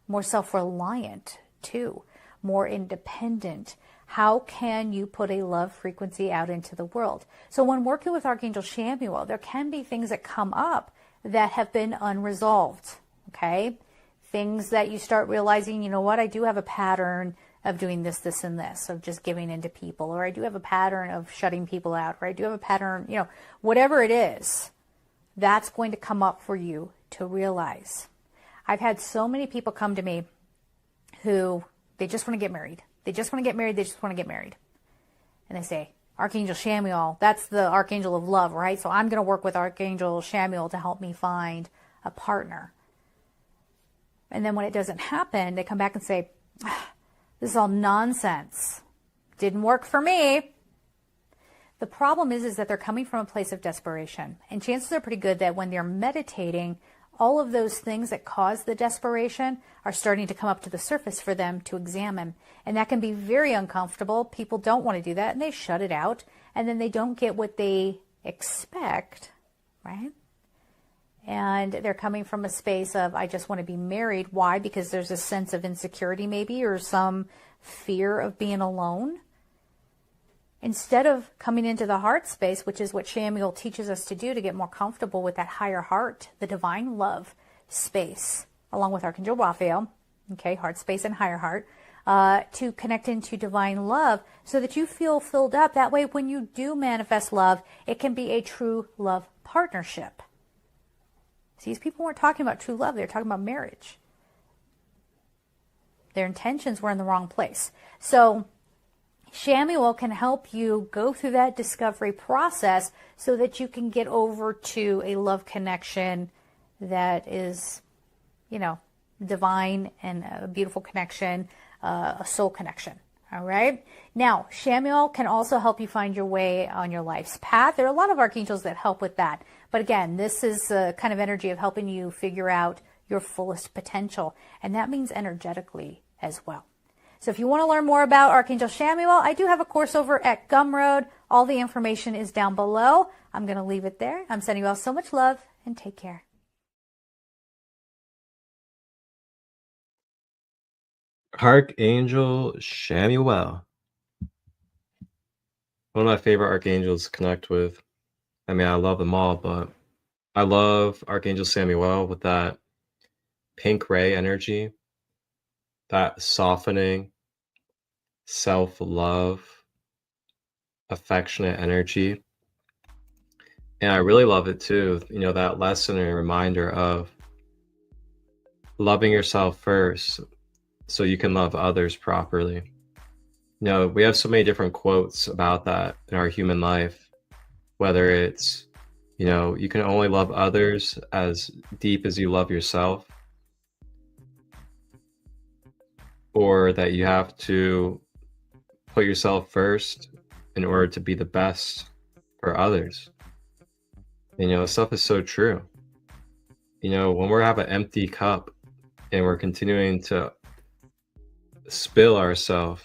more self-reliant too, more independent? How can you put a love frequency out into the world? So when working with Archangel Chamuel, there can be things that come up that have been unresolved, okay? Things that you start realizing, you know what, I do have a pattern of doing this, this, and this, of just giving into people, or I do have a pattern of shutting people out, or I do have a pattern, you know, whatever it is, that's going to come up for you to realize. I've had so many people come to me who, they just want to get married. They just want to get married. They just want to get married. And they say, Archangel Chamuel, that's the Archangel of Love, right? So I'm going to work with Archangel Chamuel to help me find a partner. And then when it doesn't happen, they come back and say, this is all nonsense. Didn't work for me. The problem is that they're coming from a place of desperation. And chances are pretty good that when they're meditating, all of those things that cause the desperation are starting to come up to the surface for them to examine. And that can be very uncomfortable. People don't want to do that, and they shut it out. And then they don't get what they expect, right? And they're coming from a space of, I just want to be married. Why? Because there's a sense of insecurity maybe, or some fear of being alone. Instead of coming into the heart space, which is what Chamuel teaches us to do to get more comfortable with that higher heart, the divine love space, along with Archangel Raphael, okay, heart space and higher heart, to connect into divine love so that you feel filled up. That way, when you do manifest love, it can be a true love partnership. See, these people weren't talking about true love. They were talking about marriage. Their intentions were in the wrong place. So Chamuel can help you go through that discovery process so that you can get over to a love connection that is, you know, divine and a beautiful connection, a soul connection. All right. Now, Chamuel can also help you find your way on your life's path. There are a lot of archangels that help with that. But again, this is a kind of energy of helping you figure out your fullest potential. And that means energetically as well. So if you want to learn more about Archangel Chamuel, I do have a course over at Gumroad. All the information is down below. I'm going to leave it there. I'm sending you all so much love, and take care. Archangel Chamuel. One of my favorite archangels to connect with. I mean, I love them all, but I love Archangel Chamuel with that pink ray energy, that softening, self-love, affectionate energy. And I really love it too, you know, that lesson and reminder of loving yourself first so you can love others properly. You know, we have so many different quotes about that in our human life, whether it's, you know, you can only love others as deep as you love yourself, or that you have to put yourself first in order to be the best for others. And, you know, stuff is so true. You know, when we have an empty cup and we're continuing to spill ourselves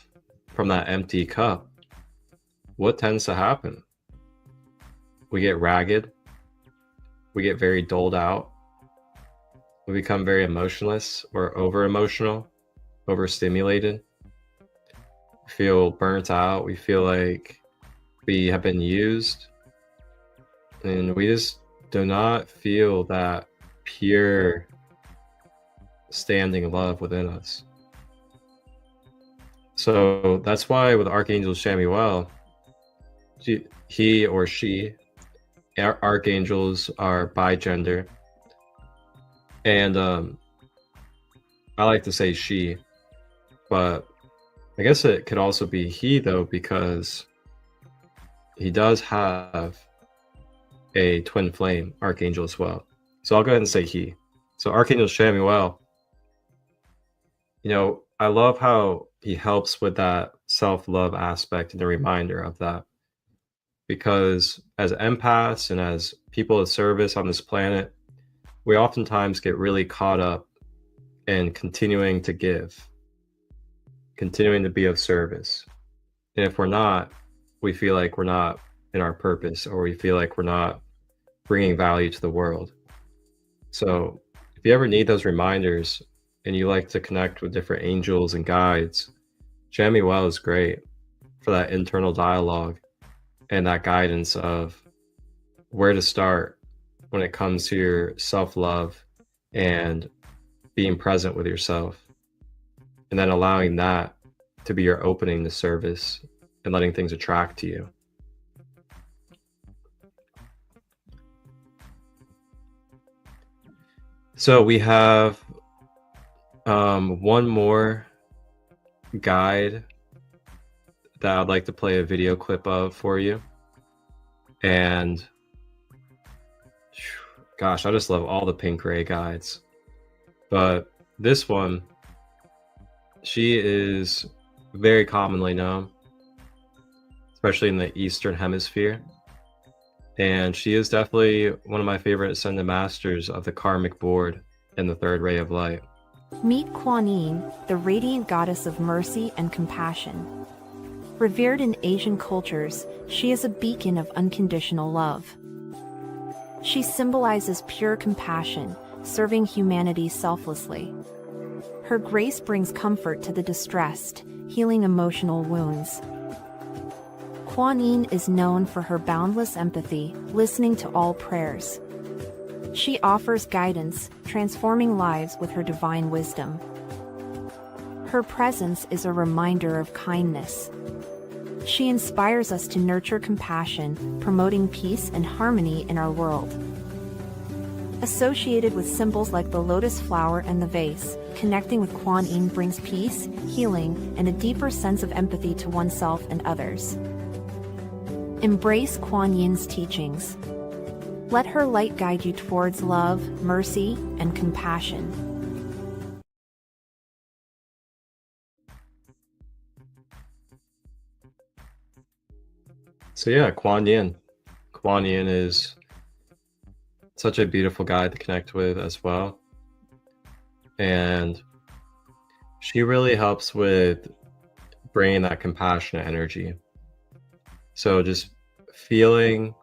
from that empty cup, what tends to happen? We get ragged. We get very doled out. We become very emotionless or over-emotional, overstimulated. We feel burnt out. We feel like we have been used. And we just do not feel that pure standing love within us. So that's why with Archangel Chamuel, he or she. Archangels are bigender, and I like to say she, but I guess it could also be he though, because he does have a twin flame archangel as well. So I'll go ahead and say he. So Archangel Shamuel, I love how he helps with that self-love aspect and the reminder of that. Because as empaths and as people of service on this planet, we oftentimes get really caught up in continuing to give, continuing to be of service. And if we're not, we feel like we're not in our purpose, or we feel like we're not bringing value to the world. So if you ever need those reminders and you like to connect with different angels and guides, Shamuel is great for that internal dialogue and that guidance of where to start when it comes to your self-love and being present with yourself, and then allowing that to be your opening to service and letting things attract to you. So we have one more guide that I'd like to play a video clip of for you. And gosh, I just love all the pink ray guides. But this one, she is very commonly known, especially in the Eastern Hemisphere. And she is definitely one of my favorite ascended masters of the karmic board in the third ray of light. Meet Kuan Yin, the radiant goddess of mercy and compassion. Revered in Asian cultures, she is a beacon of unconditional love. She symbolizes pure compassion, serving humanity selflessly. Her grace brings comfort to the distressed, healing emotional wounds. Kuan Yin is known for her boundless empathy, listening to all prayers. She offers guidance, transforming lives with her divine wisdom. Her presence is a reminder of kindness. She inspires us to nurture compassion, promoting peace and harmony in our world. Associated with symbols like the lotus flower and the vase, connecting with Kuan Yin brings peace, healing, and a deeper sense of empathy to oneself and others. Embrace Kuan Yin's teachings. Let her light guide you towards love, mercy, and compassion. So yeah, Kuan Yin. Kuan Yin is such a beautiful guide to connect with as well. And she really helps with bringing that compassionate energy. So just feeling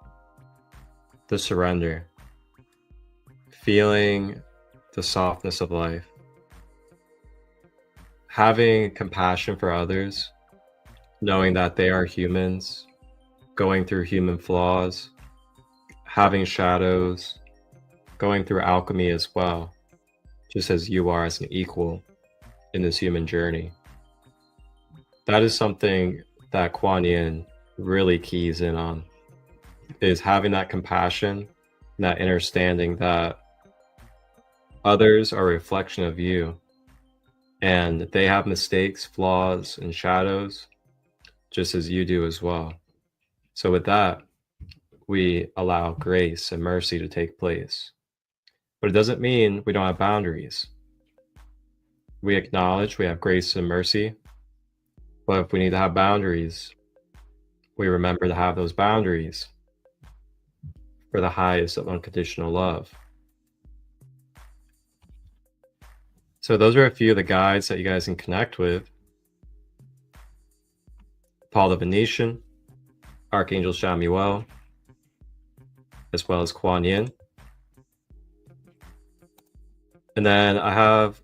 the surrender, feeling the softness of life, having compassion for others, knowing that they are humans, going through human flaws, having shadows, going through alchemy as well, just as you are as an equal in this human journey. That is something that Kuan Yin really keys in on, is having that compassion and that understanding that others are a reflection of you and they have mistakes, flaws, and shadows just as you do as well. So with that, we allow grace and mercy to take place. But it doesn't mean we don't have boundaries. We acknowledge we have grace and mercy, but if we need to have boundaries, we remember to have those boundaries for the highest of unconditional love. So those are a few of the guides that you guys can connect with. Paul the Venetian, Archangel Shamuel, as well as Kuan Yin. And then I have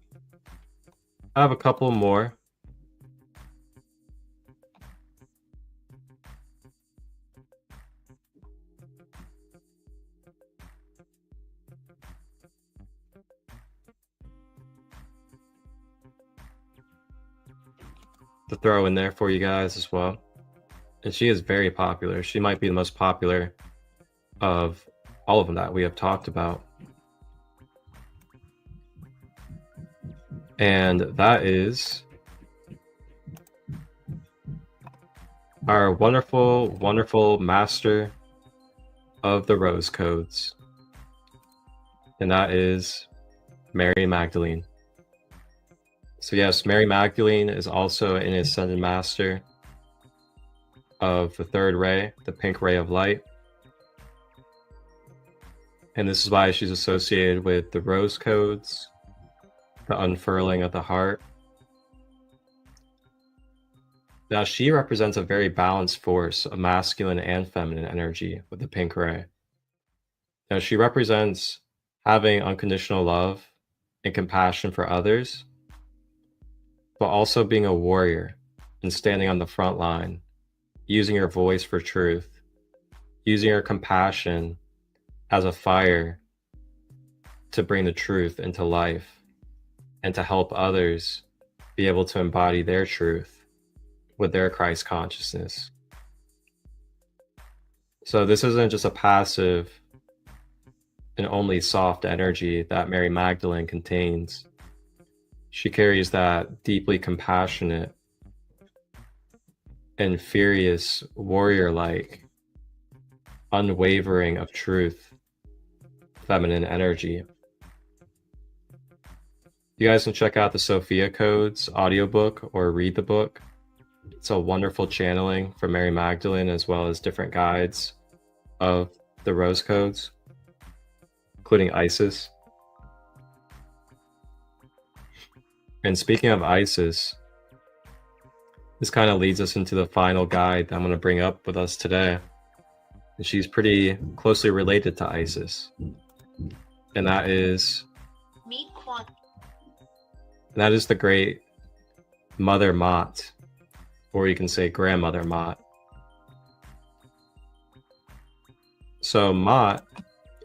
a couple more. To throw in there for you guys as well. And she is very popular. She might be the most popular of all of them that we have talked about. And that is our wonderful, wonderful master of the rose codes. And that is Mary Magdalene. So yes, Mary Magdalene is also an ascended master of the third ray, the pink ray of light. And this is why she's associated with the rose codes, the unfurling of the heart. Now she represents a very balanced force of masculine and feminine energy with the pink ray. Now she represents having unconditional love and compassion for others, but also being a warrior and standing on the front line, using your voice for truth, using your compassion as a fire to bring the truth into life and to help others be able to embody their truth with their Christ consciousness. So this isn't just a passive and only soft energy that Mary Magdalene contains. She carries that deeply compassionate and furious warrior-like, unwavering of truth, feminine energy. You guys can check out the Sophia Codes audiobook or read the book. It's a wonderful channeling for Mary Magdalene, as well as different guides of the rose codes, including Isis. And speaking of Isis, this kind of leads us into the final guide that I'm going to bring up with us today. And she's pretty closely related to Isis. And that is the great Mother Mott, or you can say Grandmother Mott. So Mott,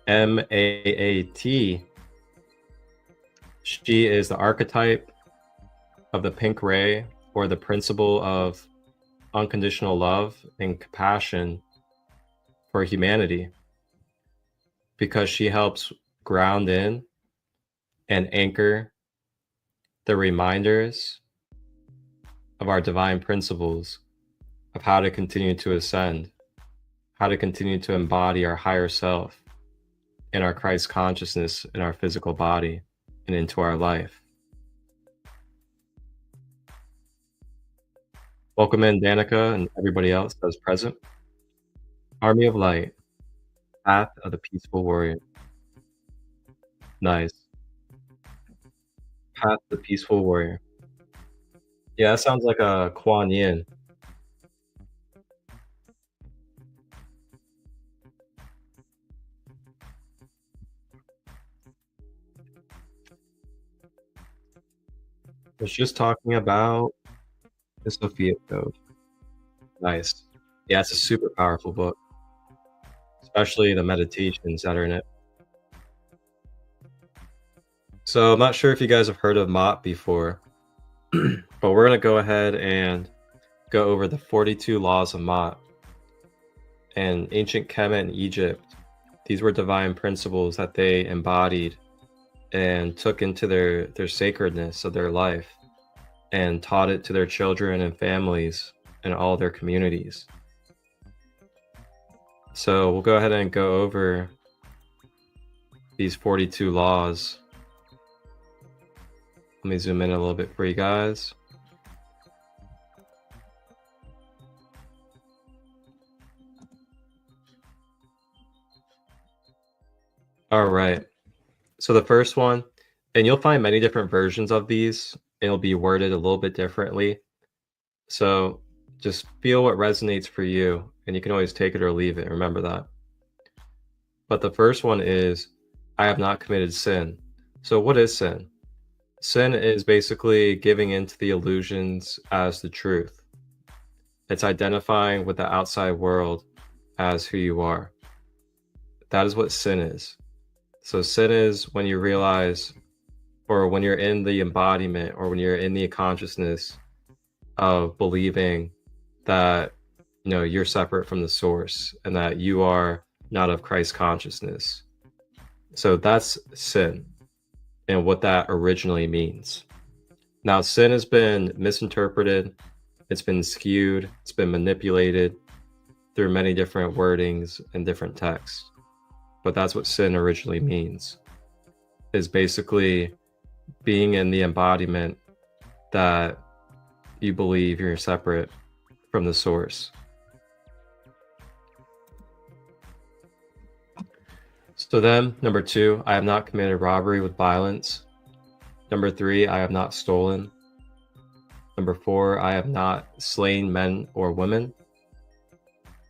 M-A-A-T, she is the archetype of the pink ray, or the principle of unconditional love and compassion for humanity, because she helps ground in and anchor the reminders of our divine principles of how to continue to ascend, how to continue to embody our higher self in our Christ consciousness in our physical body and into our life. Welcome in Danica and everybody else that is present. Army of Light, Path of the Peaceful Warrior. Nice. Path of the Peaceful Warrior. Yeah, that sounds like a Kuan Yin. I was just talking about the Sophia Code. Nice. Yeah, it's a super powerful book, especially the meditations that are in it. So I'm not sure if you guys have heard of Mott before, but we're going to go ahead and go over the 42 laws of Mott. And ancient Kemet in Egypt, these were divine principles that they embodied and took into their sacredness of their life and taught it to their children and families and all their communities. So we'll go ahead and go over these 42 laws. Let me zoom in a little bit for you guys. All right. So the first one, and you'll find many different versions of these. It'll be worded a little bit differently. So just feel what resonates for you, and you can always take it or leave it. Remember that. But the first one is, I have not committed sin. So what is sin? Sin is basically giving into the illusions as the truth. It's identifying with the outside world as who you are. That is what sin is. So sin is when you realize, or when you're in the embodiment, or when you're in the consciousness of believing that you're separate from the source and that you are not of Christ consciousness. So that's sin and what that originally means. Now, sin has been misinterpreted, it's been skewed, it's been manipulated through many different wordings and different texts. But that's what sin originally means, is basically being in the embodiment that you believe you're separate from the source. So then, number 2, I have not committed robbery with violence. Number 3, I have not stolen. Number 4, I have not slain men or women.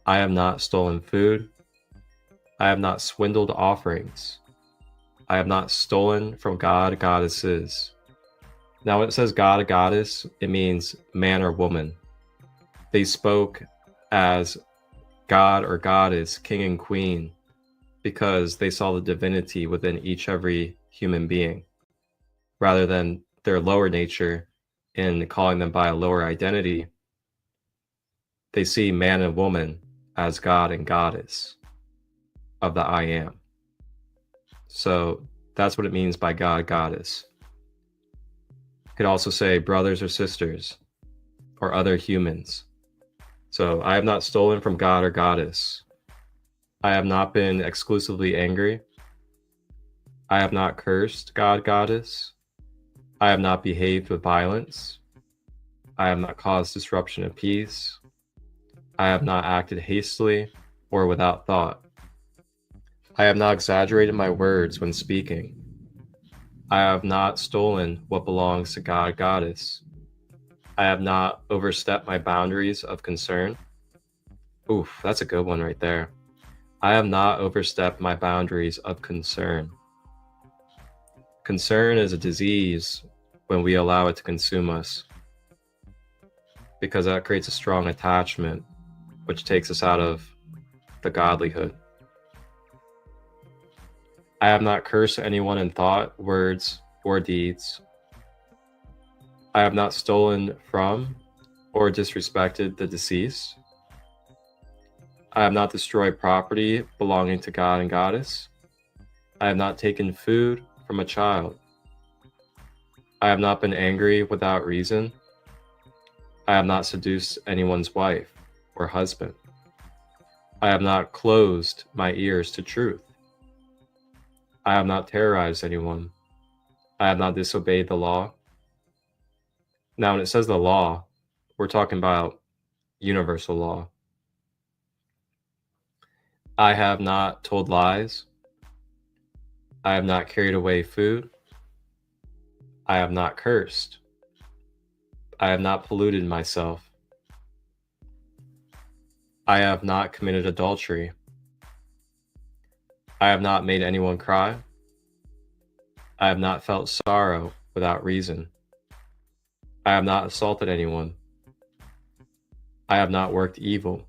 I have not stolen food. I have not swindled offerings. I have not stolen from god, goddesses. Now, when it says god, goddess, it means man or woman. They spoke as god or goddess, king and queen, because they saw the divinity within every human being, rather than their lower nature in calling them by a lower identity. They see man and woman as god and goddess of the I am. So that's what it means by god, goddess. You could also say brothers or sisters or other humans. So I have not stolen from god or goddess. I have not been exclusively angry. I have not cursed god, goddess. I have not behaved with violence. I have not caused disruption of peace. I have not acted hastily or without thought. I have not exaggerated my words when speaking. I have not stolen what belongs to god, goddess. I have not overstepped my boundaries of concern. Oof, that's a good one right there. I have not overstepped my boundaries of concern. Concern is a disease when we allow it to consume us, because that creates a strong attachment, which takes us out of the godlyhood. I have not cursed anyone in thought, words, or deeds. I have not stolen from or disrespected the deceased. I have not destroyed property belonging to god and goddess. I have not taken food from a child. I have not been angry without reason. I have not seduced anyone's wife or husband. I have not closed my ears to truth. I have not terrorized anyone. I have not disobeyed the law. Now, when it says the law, we're talking about universal law. I have not told lies. I have not carried away food. I have not cursed. I have not polluted myself. I have not committed adultery. I have not made anyone cry. I have not felt sorrow without reason. I have not assaulted anyone. I have not worked evil.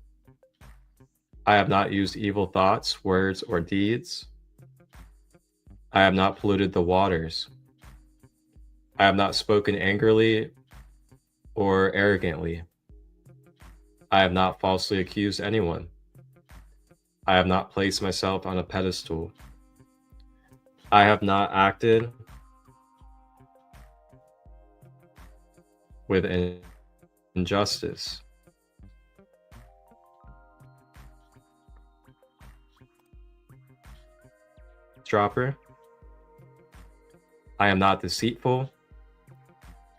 I have not used evil thoughts, words, or deeds. I have not polluted the waters. I have not spoken angrily or arrogantly. I have not falsely accused anyone. I have not placed myself on a pedestal. I have not acted with injustice. Dropper. I am not deceitful,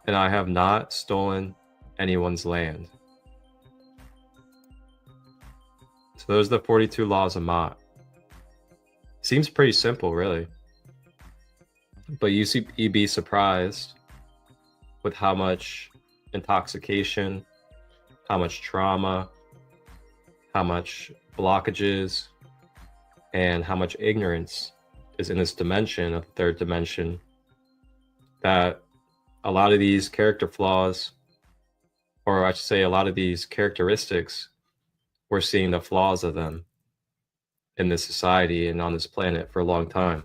and I have not stolen anyone's land. So those are the 42 laws of Mott. Seems pretty simple, really. But you'd be surprised with how much intoxication, how much trauma, how much blockages, and how much ignorance is in this dimension of the third dimension, that a lot of these character flaws, or I should say a lot of these characteristics, we're seeing the flaws of them in this society and on this planet for a long time.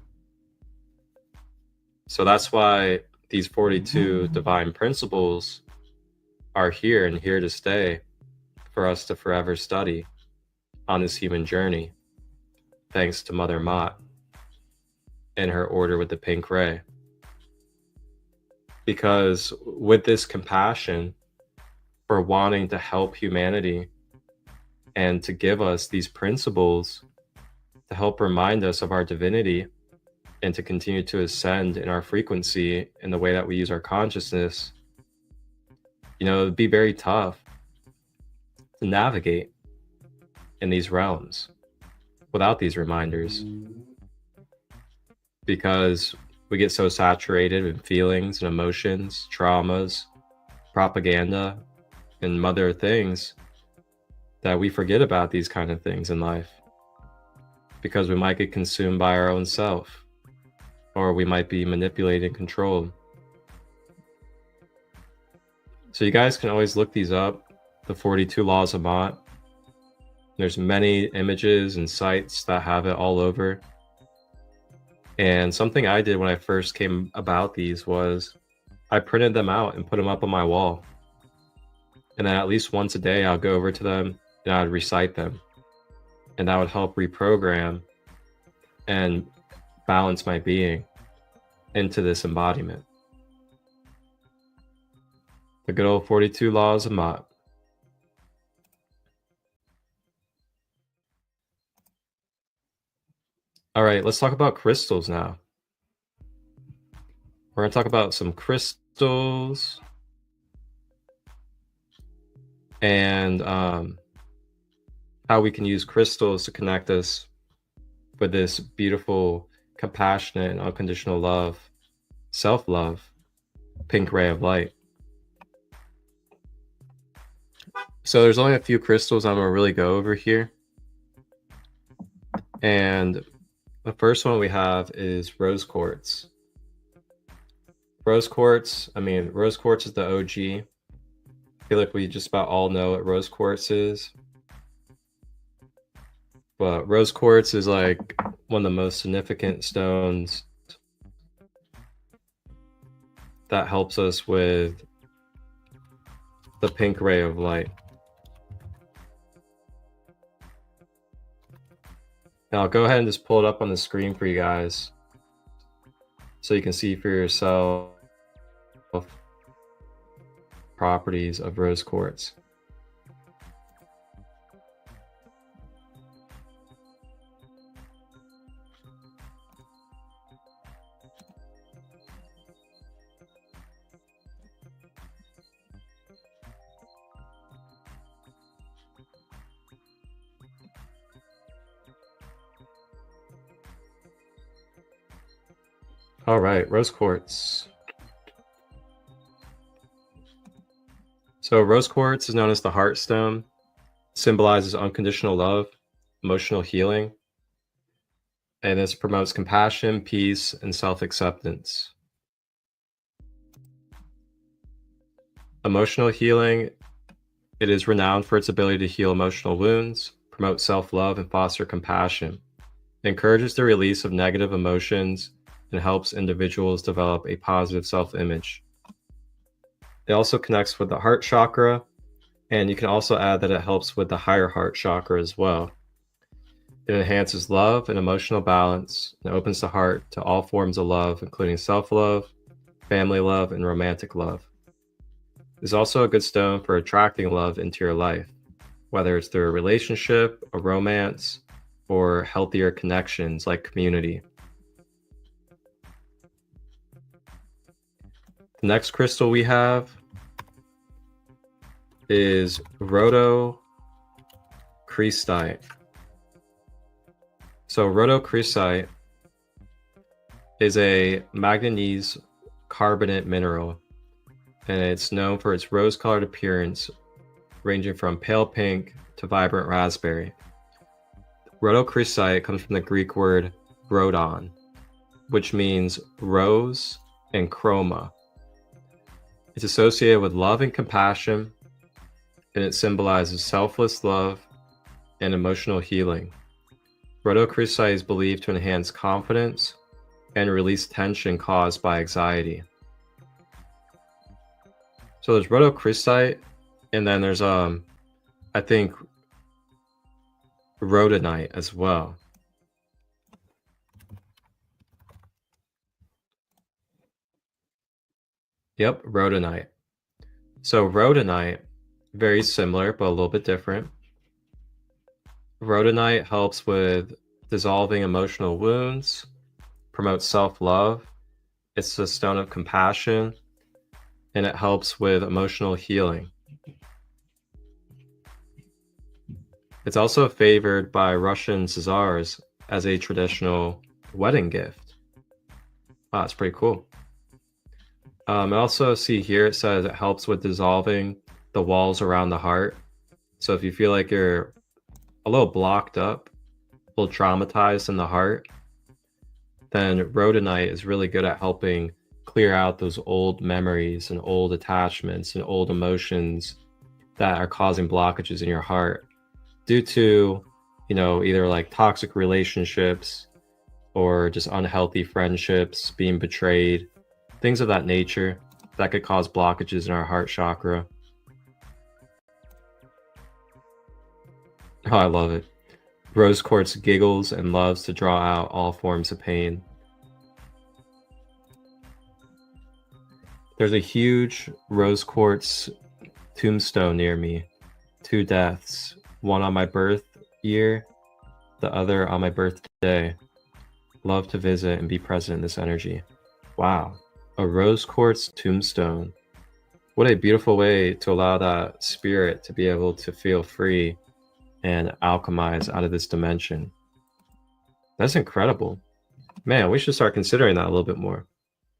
So that's why these 42 divine principles are here and here to stay for us to forever study on this human journey, thanks to Mother Mott and her order with the pink ray. Because with this compassion for wanting to help humanity and to give us these principles to help remind us of our divinity and to continue to ascend in our frequency in the way that we use our consciousness, it'd be very tough to navigate in these realms without these reminders, because we get so saturated in feelings and emotions, traumas, propaganda, and other things that we forget about these kind of things in life, because we might get consumed by our own self, or we might be manipulated and controlled. So you guys can always look these up, the 42 Laws of Mott. There's many images and sites that have it all over. And something I did when I first came about these was I printed them out and put them up on my wall. And then at least once a day, I'll go over to them and I would recite them. And that would help reprogram and balance my being into this embodiment. The good old 42 Laws of Mott. All right, let's talk about crystals now. We're going to talk about some crystals and how we can use crystals to connect us with this beautiful, compassionate, and unconditional love, self-love, pink ray of light. So there's only a few crystals I'm going to really go over here. And the first one we have is rose quartz. Rose quartz is the OG. I feel like we just about all know what rose quartz is. But rose quartz is like one of the most significant stones that helps us with the pink ray of light. Now I'll go ahead and just pull it up on the screen for you guys so you can see for yourself properties of rose quartz. All right, rose quartz. So rose quartz is known as the heart stone. It symbolizes unconditional love, emotional healing, and this promotes compassion, peace, and self-acceptance. Emotional healing, it is renowned for its ability to heal emotional wounds, promote self-love, and foster compassion. It encourages the release of negative emotions and helps individuals develop a positive self-image. It also connects with the heart chakra, and you can also add that it helps with the higher heart chakra as well. It enhances love and emotional balance and opens the heart to all forms of love, including self-love, family love, and romantic love. It's also a good stone for attracting love into your life, whether it's through a relationship, a romance, or healthier connections like community. The next crystal we have is rhodochrosite. So rhodochrosite is a manganese carbonate mineral, and it's known for its rose-colored appearance, ranging from pale pink to vibrant raspberry. Rhodochrosite comes from the Greek word rhodon, which means rose and chroma. It's associated with love and compassion, and it symbolizes selfless love and emotional healing. Rhodochrosite is believed to enhance confidence and release tension caused by anxiety. So there's rhodochrosite, and then there's I I think rhodonite as well. Yep, rhodonite. So rhodonite, very similar, but a little bit different. Rhodonite helps with dissolving emotional wounds, promotes self-love. It's the stone of compassion, and it helps with emotional healing. It's also favored by Russian Tsars as a traditional wedding gift. Wow, that's pretty cool. I also see here it says it helps with dissolving the walls around the heart. So if you feel like you're a little blocked up, a little traumatized in the heart, then rhodonite is really good at helping clear out those old memories and old attachments and old emotions that are causing blockages in your heart due to, either like toxic relationships or just unhealthy friendships, being betrayed, things of that nature that could cause blockages in our heart chakra. Oh, I love it. Rose quartz giggles and loves to draw out all forms of pain. There's a huge rose quartz tombstone near me. 2 deaths, one on my birth year, the other on my birthday. Love to visit and be present in this energy. Wow, a rose quartz tombstone. What a beautiful way to allow that spirit to be able to feel free and alchemize out of this dimension. That's incredible. Man, we should start considering that a little bit more.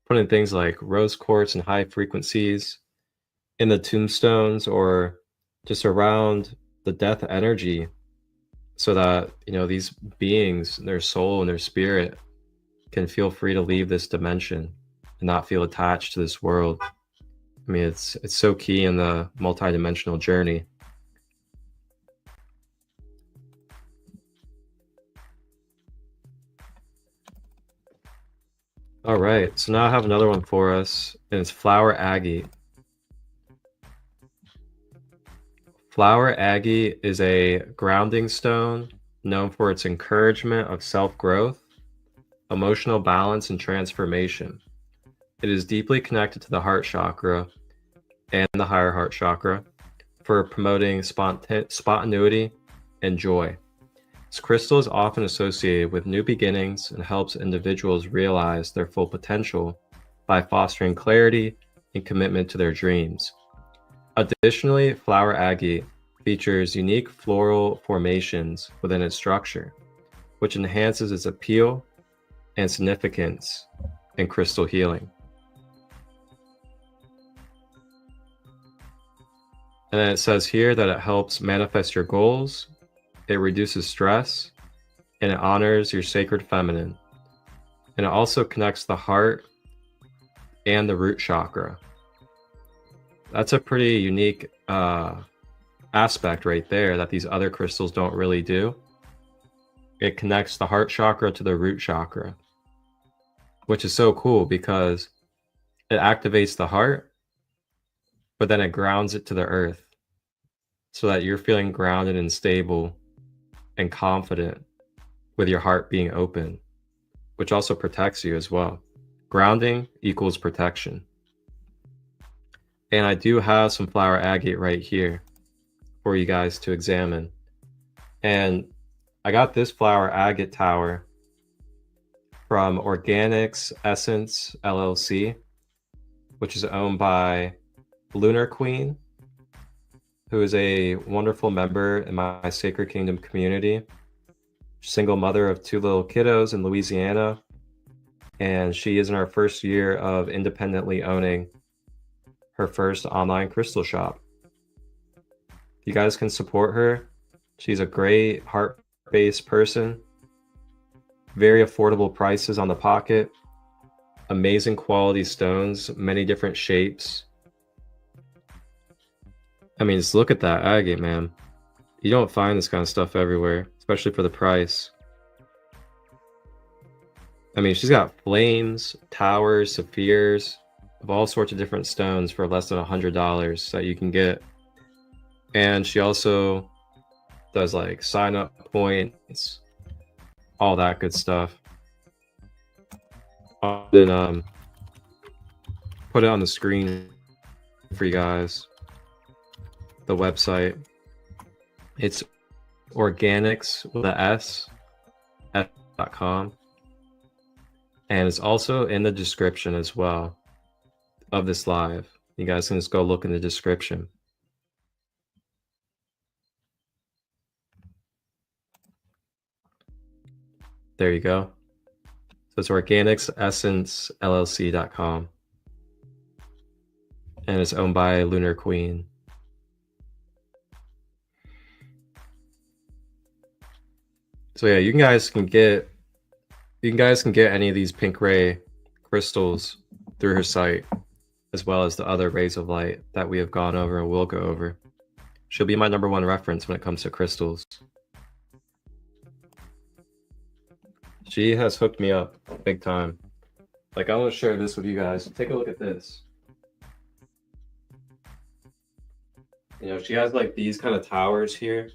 Putting things like rose quartz and high frequencies in the tombstones or just around the death energy so that, these beings, their soul and their spirit can feel free to leave this dimension and not feel attached to this world. I mean, it's so key in the multidimensional journey. All right, so now I have another one for us, and it's flower agate. Flower agate is a grounding stone known for its encouragement of self-growth, emotional balance, and transformation. It is deeply connected to the heart chakra and the higher heart chakra for promoting spontaneity and joy. This crystal is often associated with new beginnings and helps individuals realize their full potential by fostering clarity and commitment to their dreams. Additionally, flower agate features unique floral formations within its structure, which enhances its appeal and significance in crystal healing. And then it says here that it helps manifest your goals, it reduces stress, and it honors your sacred feminine. And it also connects the heart and the root chakra. That's a pretty unique aspect right there that these other crystals don't really do. It connects the heart chakra to the root chakra, which is so cool because it activates the heart, but then it grounds it to the earth so that you're feeling grounded and stable and confident with your heart being open, which also protects you as well. Grounding equals protection. And I do have some flower agate right here for you guys to examine. And I got this flower agate tower from Organics Essence LLC, which is owned by Lunar Queen, who is a wonderful member in my Sacred Kingdom community. Single mother of 2 little kiddos in Louisiana, and she is in her first year of independently owning her first online crystal shop. You guys can support her. She's a great heart-based person, very affordable prices on the pocket, amazing quality stones, many different shapes. I mean, just look at that agate, man. You don't find this kind of stuff everywhere, especially for the price. I mean, she's got flames, towers, sapphires, of all sorts of different stones for less than $100 that you can get And she also does like sign up points, all that good stuff. Then put it on the screen for you guys. The website. It's organics with a s.com. And it's also in the description as well of this live. You guys can just go look in the description. There you go. So it's organicsessencellc.com. And it's owned by Lunar Queen. So yeah, you guys can get any of these pink ray crystals through her site, as well as the other rays of light that we have gone over and will go over. She'll be my #1 reference when it comes to crystals. She has hooked me up big time. Like, I want to share this with you guys. Take a look at this. You know, she has like these kind of towers here,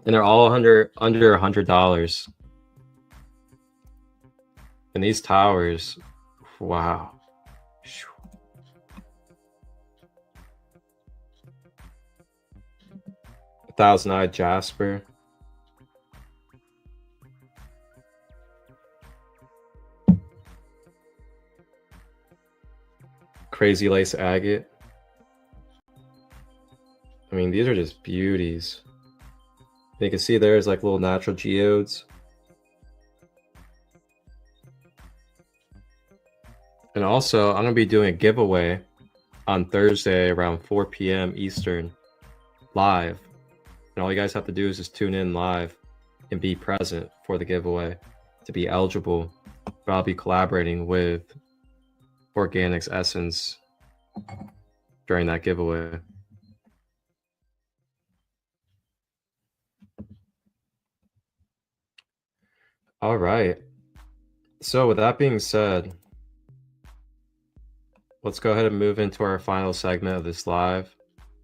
and they're all under $100. And these towers, wow. Thousand-eyed jasper. Crazy lace agate. I mean, these are just beauties. You can see there's like little natural geodes. And also, I'm going to be doing a giveaway on Thursday around 4 p.m. Eastern, live. And all you guys have to do is just tune in live and be present for the giveaway to be eligible. But I'll be collaborating with Organics Essence during that giveaway. All right. So with that being said, let's go ahead and move into our final segment of this live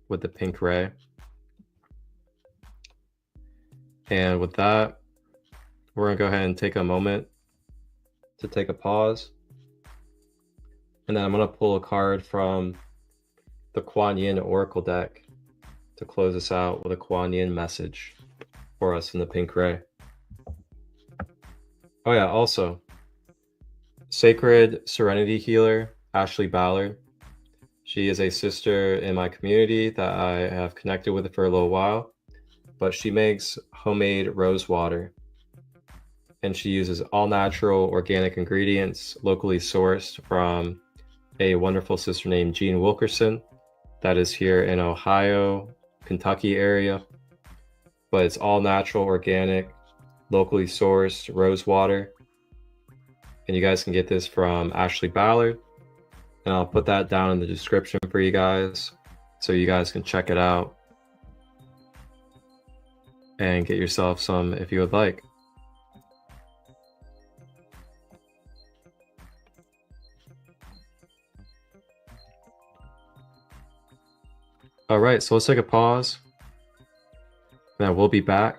with the pink ray. And with that, we're going to go ahead and take a moment to take a pause. And then I'm going to pull a card from the Kuan Yin Oracle deck to close us out with a Kuan Yin message for us in the pink ray. Oh yeah, also, Sacred Serenity Healer, Ashley Ballard. She is a sister in my community that I have connected with for a little while, but she makes homemade rose water. And she uses all natural organic ingredients, locally sourced from a wonderful sister named Jean Wilkerson that is here in Ohio, Kentucky area. But it's all natural, organic, locally sourced rose water. And you guys can get this from Ashley Ballard. And I'll put that down in the description for you guys so you guys can check it out and get yourself some if you would like. All right, so let's take a pause. And then we'll be back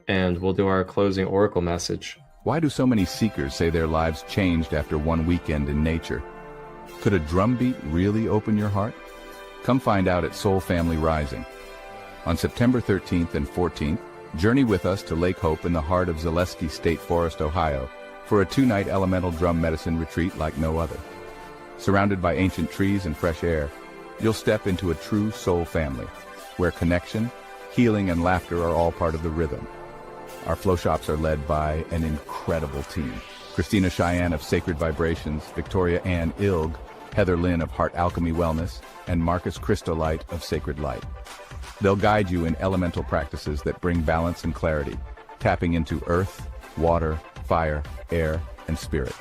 and we'll do our closing oracle message. Why do so many seekers say their lives changed after one weekend in nature? Could a drum beat really open your heart? Come find out at Soul Family Rising. On September 13th and 14th, journey with us to Lake Hope in the heart of Zaleski State Forest, Ohio, for a 2-night elemental drum medicine retreat like no other. Surrounded by ancient trees and fresh air, you'll step into a true soul family, where connection, healing, and laughter are all part of the rhythm. Our flow shops are led by an incredible team. Christina Cheyenne of Sacred Vibrations, Victoria Ann Ilg, Heather Lynn of Heart Alchemy Wellness, and Marcus ChristoLight of Sacred Light. They'll guide you in elemental practices that bring balance and clarity, tapping into earth, water, fire, air, and spirit.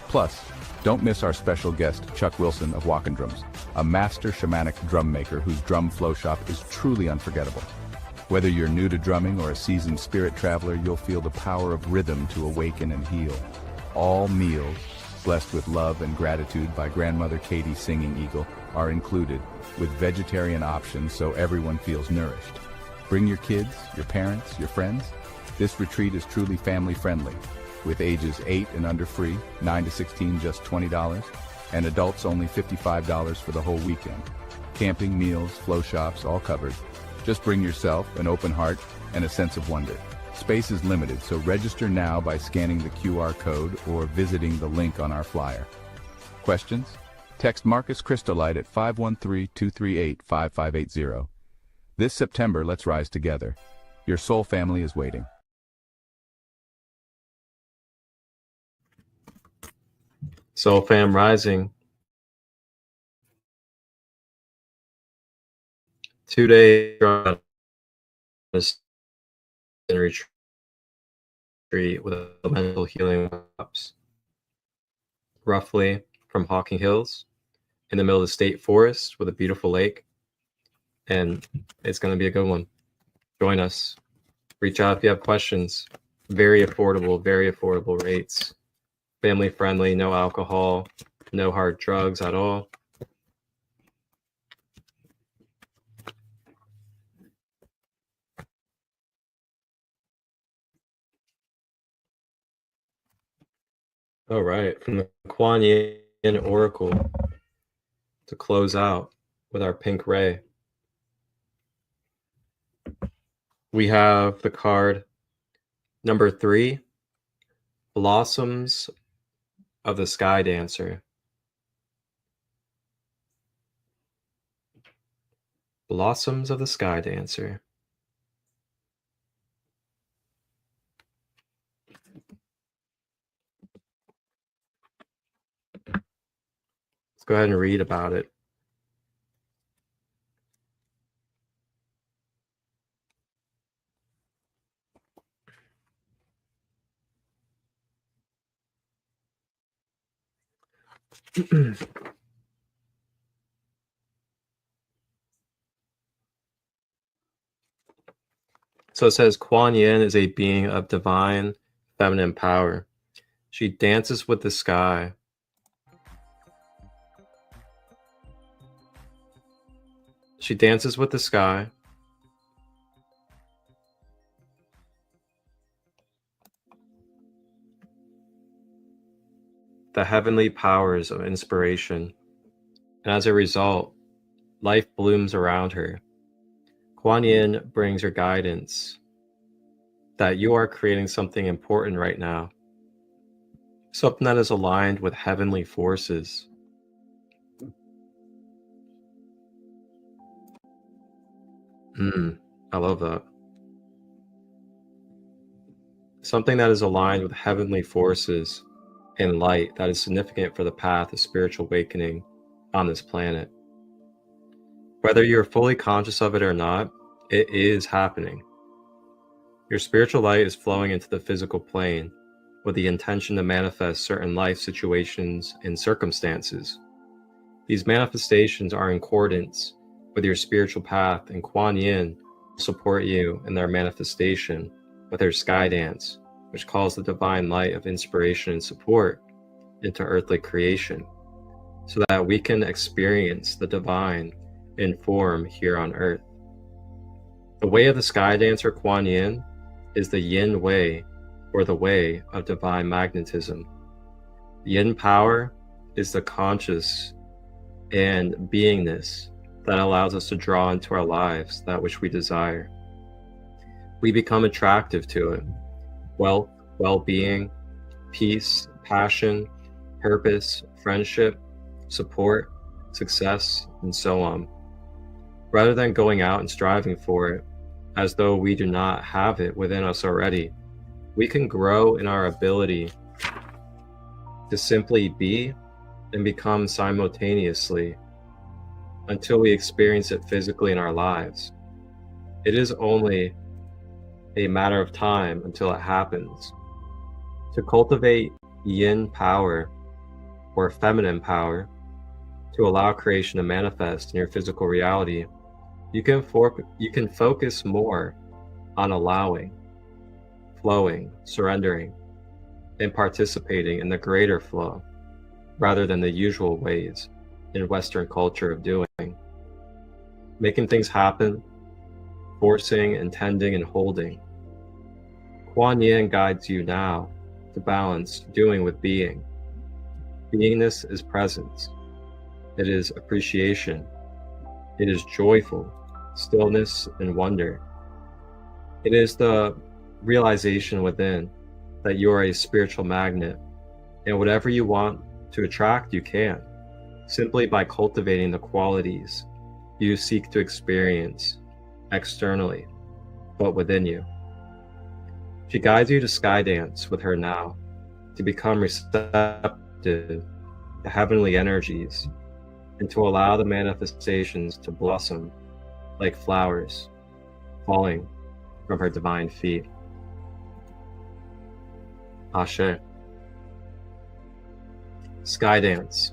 Plus, don't miss our special guest, Chuck Wilson of Walkin' Drums, a master shamanic drum maker whose drum flow shop is truly unforgettable. Whether you're new to drumming or a seasoned spirit traveler, you'll feel the power of rhythm to awaken and heal. All meals blessed with love and gratitude by grandmother Katie Singing Eagle, are included, with vegetarian options so everyone feels nourished. Bring your kids, your parents, your friends. This retreat is truly family-friendly, with ages 8 and under free, 9 to 16 just $20, and adults only $55 for the whole weekend. Camping, meals, flow shops, all covered. Just bring yourself, an open heart, and a sense of wonder. Space is limited, so register now by scanning the QR code or visiting the link on our flyer. Questions? Text Marcus ChristoLight at 513-238-5580. This September, let's rise together. Your soul family is waiting. Soul Fam Rising. 2 days in retreat with elemental healing workshops, roughly from Hawking Hills, in the middle of the state forest with a beautiful lake, and it's going to be a good one. Join us. Reach out if you have questions. Very affordable rates. Family friendly, no alcohol, no hard drugs at all. All right, from the Kuan Yin Oracle to close out with our pink ray, we have the card number 3, Blossoms of the Sky Dancer. Blossoms of the Sky Dancer. Let's go ahead and read about it. So it says Kuan Yin is a being of divine feminine power. She dances with the sky. She dances with the sky. The heavenly powers of inspiration. And as a result, life blooms around her. Kuan Yin brings her guidance that you are creating something important right now. Something that is aligned with heavenly forces. I love that. Something that is aligned with heavenly forces and light that is significant for the path of spiritual awakening on this planet. Whether you're fully conscious of it or not, it is happening. Your spiritual light is flowing into the physical plane with the intention to manifest certain life situations and circumstances. These manifestations are in accordance with your spiritual path, and Kuan Yin will support you in their manifestation with her sky dance, which calls the divine light of inspiration and support into earthly creation, so that we can experience the divine in form here on earth. The way of the sky dancer Kuan Yin is the Yin way, or the way of divine magnetism. Yin power is the conscious and beingness that allows us to draw into our lives that which we desire. We become attractive to it. Wealth, well-being, peace, passion, purpose, friendship, support, success, and so on. Rather than going out and striving for it as though we do not have it within us already, we can grow in our ability to simply be and become simultaneously until we experience it physically in our lives. It is only a matter of time until it happens. To cultivate yin power or feminine power, to allow creation to manifest in your physical reality, you can focus more on allowing, flowing, surrendering, and participating in the greater flow rather than the usual ways. in Western culture of doing. Making things happen, forcing, intending, and holding. Kuan Yin guides you now to balance doing with being. Beingness is presence. It is appreciation. It is joyful, stillness, and wonder. It is the realization within that you are a spiritual magnet, and whatever you want to attract, you can, simply by cultivating the qualities you seek to experience externally, but within you. She guides you to skydance with her now, to become receptive to heavenly energies, and to allow the manifestations to blossom like flowers falling from her divine feet. Ashe. Skydance.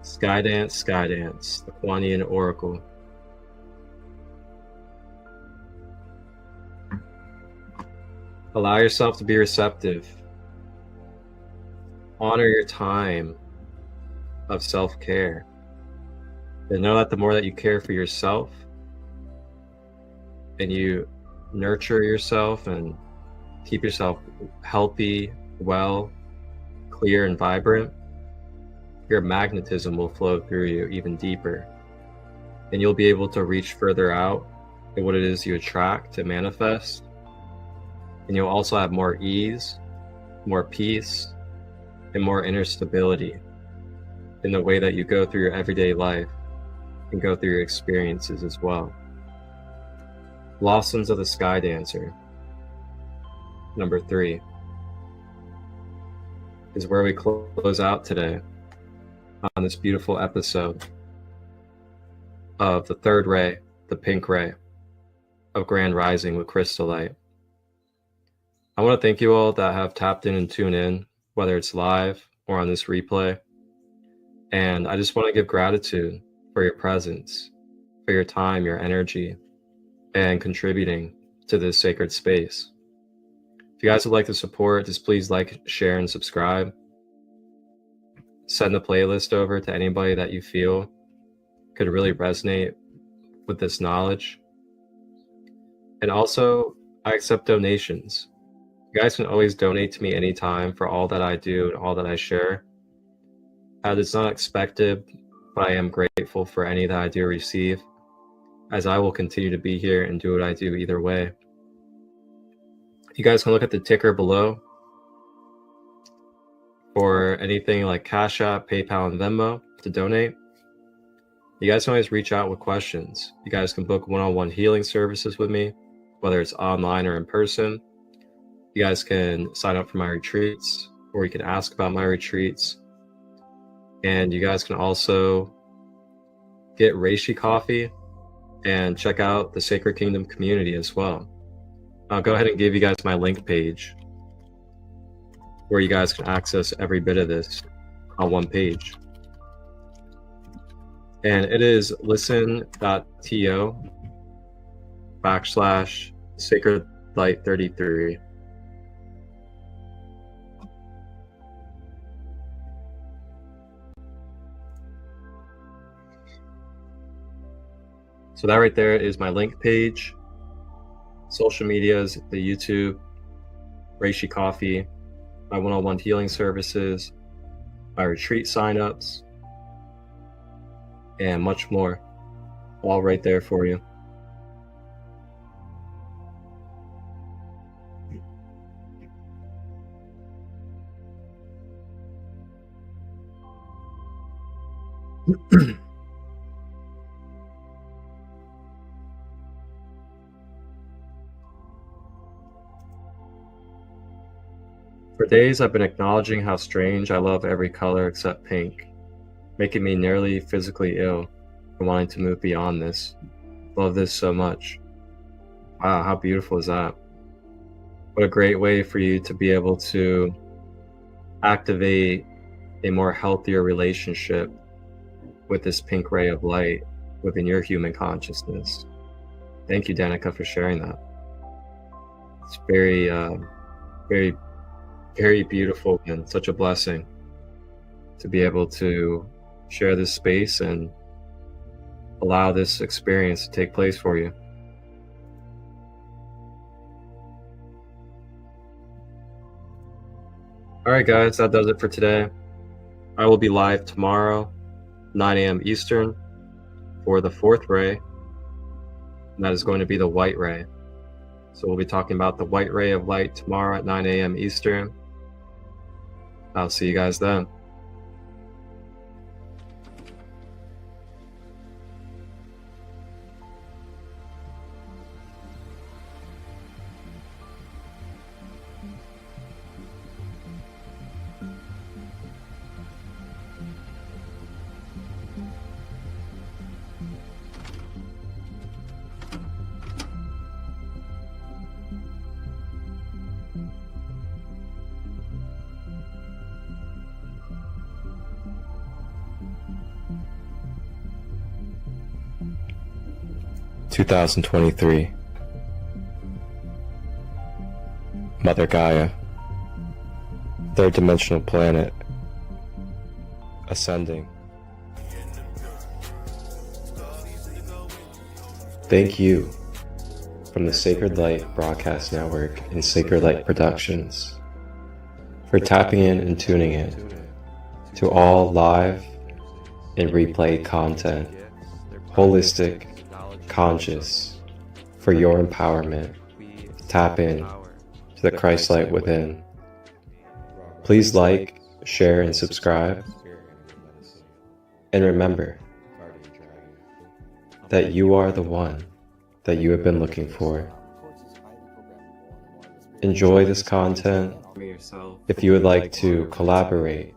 Skydance, Skydance, the Kuan Yin Oracle. Allow yourself to be receptive. Honor your time of self-care. And know that the more that you care for yourself and you nurture yourself and keep yourself healthy, well, clear, and vibrant, your magnetism will flow through you even deeper. And you'll be able to reach further out in what it is you attract to manifest. And you'll also have more ease, more peace, and more inner stability in the way that you go through your everyday life and go through your experiences as well. Blossoms of the Sky Dancer, number 3, is where we close out today on this beautiful episode of the third ray, the pink ray of Grand Rising with ChristoLight. I want to thank you all that have tapped in and tuned in, whether it's live or on this replay. And I just want to give gratitude for your presence, for your time, your energy, and contributing to this sacred space. If you guys would like to support, just please like, share, and subscribe. Send the playlist over to anybody that you feel could really resonate with this knowledge. And also, I accept donations. You guys can always donate to me anytime for all that I do and all that I share. It's not expected, but I am grateful for any that I do receive, as I will continue to be here and do what I do either way. You guys can look at the ticker below for anything like Cash App, PayPal, and Venmo to donate. You guys can always reach out with questions. You guys can book one-on-one healing services with me, whether it's online or in person. You guys can sign up for my retreats, or you can ask about my retreats. And you guys can also get Reishi coffee and check out the Sacred Kingdom community as well. I'll go ahead and give you guys my link page where you guys can access every bit of this on one page. And it is listen.to/sacredlight33. So that right there is my link page, social medias, the YouTube, Reishi Coffee, my one-on-one healing services, my retreat signups, and much more, all right there for you. For days, I've been acknowledging how strange I love every color except pink, making me nearly physically ill and wanting to move beyond this. Love this so much. Wow, how beautiful is that? What a great way for you to be able to activate a more healthier relationship with this pink ray of light within your human consciousness. Thank you, Danica, for sharing that. It's very, very beautiful and such a blessing. to be able to share this space and allow this experience to take place for you. Alright guys, that does it for today. I will be live tomorrow, 9 a.m. Eastern, for the 4th ray. And that is going to be the white ray. So we'll be talking about the white ray of light tomorrow at 9 a.m. Eastern. I'll see you guys then. (2023) Mother Gaia, third dimensional planet, ascending. Thank you from the Sacred Light Broadcast Network and Sacred Light Productions for tapping in and tuning in to all live and replay content, holistic, conscious, for your empowerment. Tap in to the Christ light within. Please like, share, and subscribe. And remember that you are the one that you have been looking for. Enjoy this content. If you would like to collaborate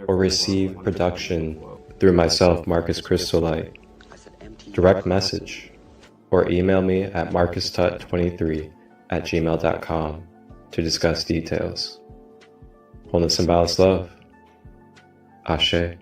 or receive production through myself, Marcus ChristoLight, direct message or email me at marcustut23@gmail.com to discuss details. Wholeness and balanced love. Ashe.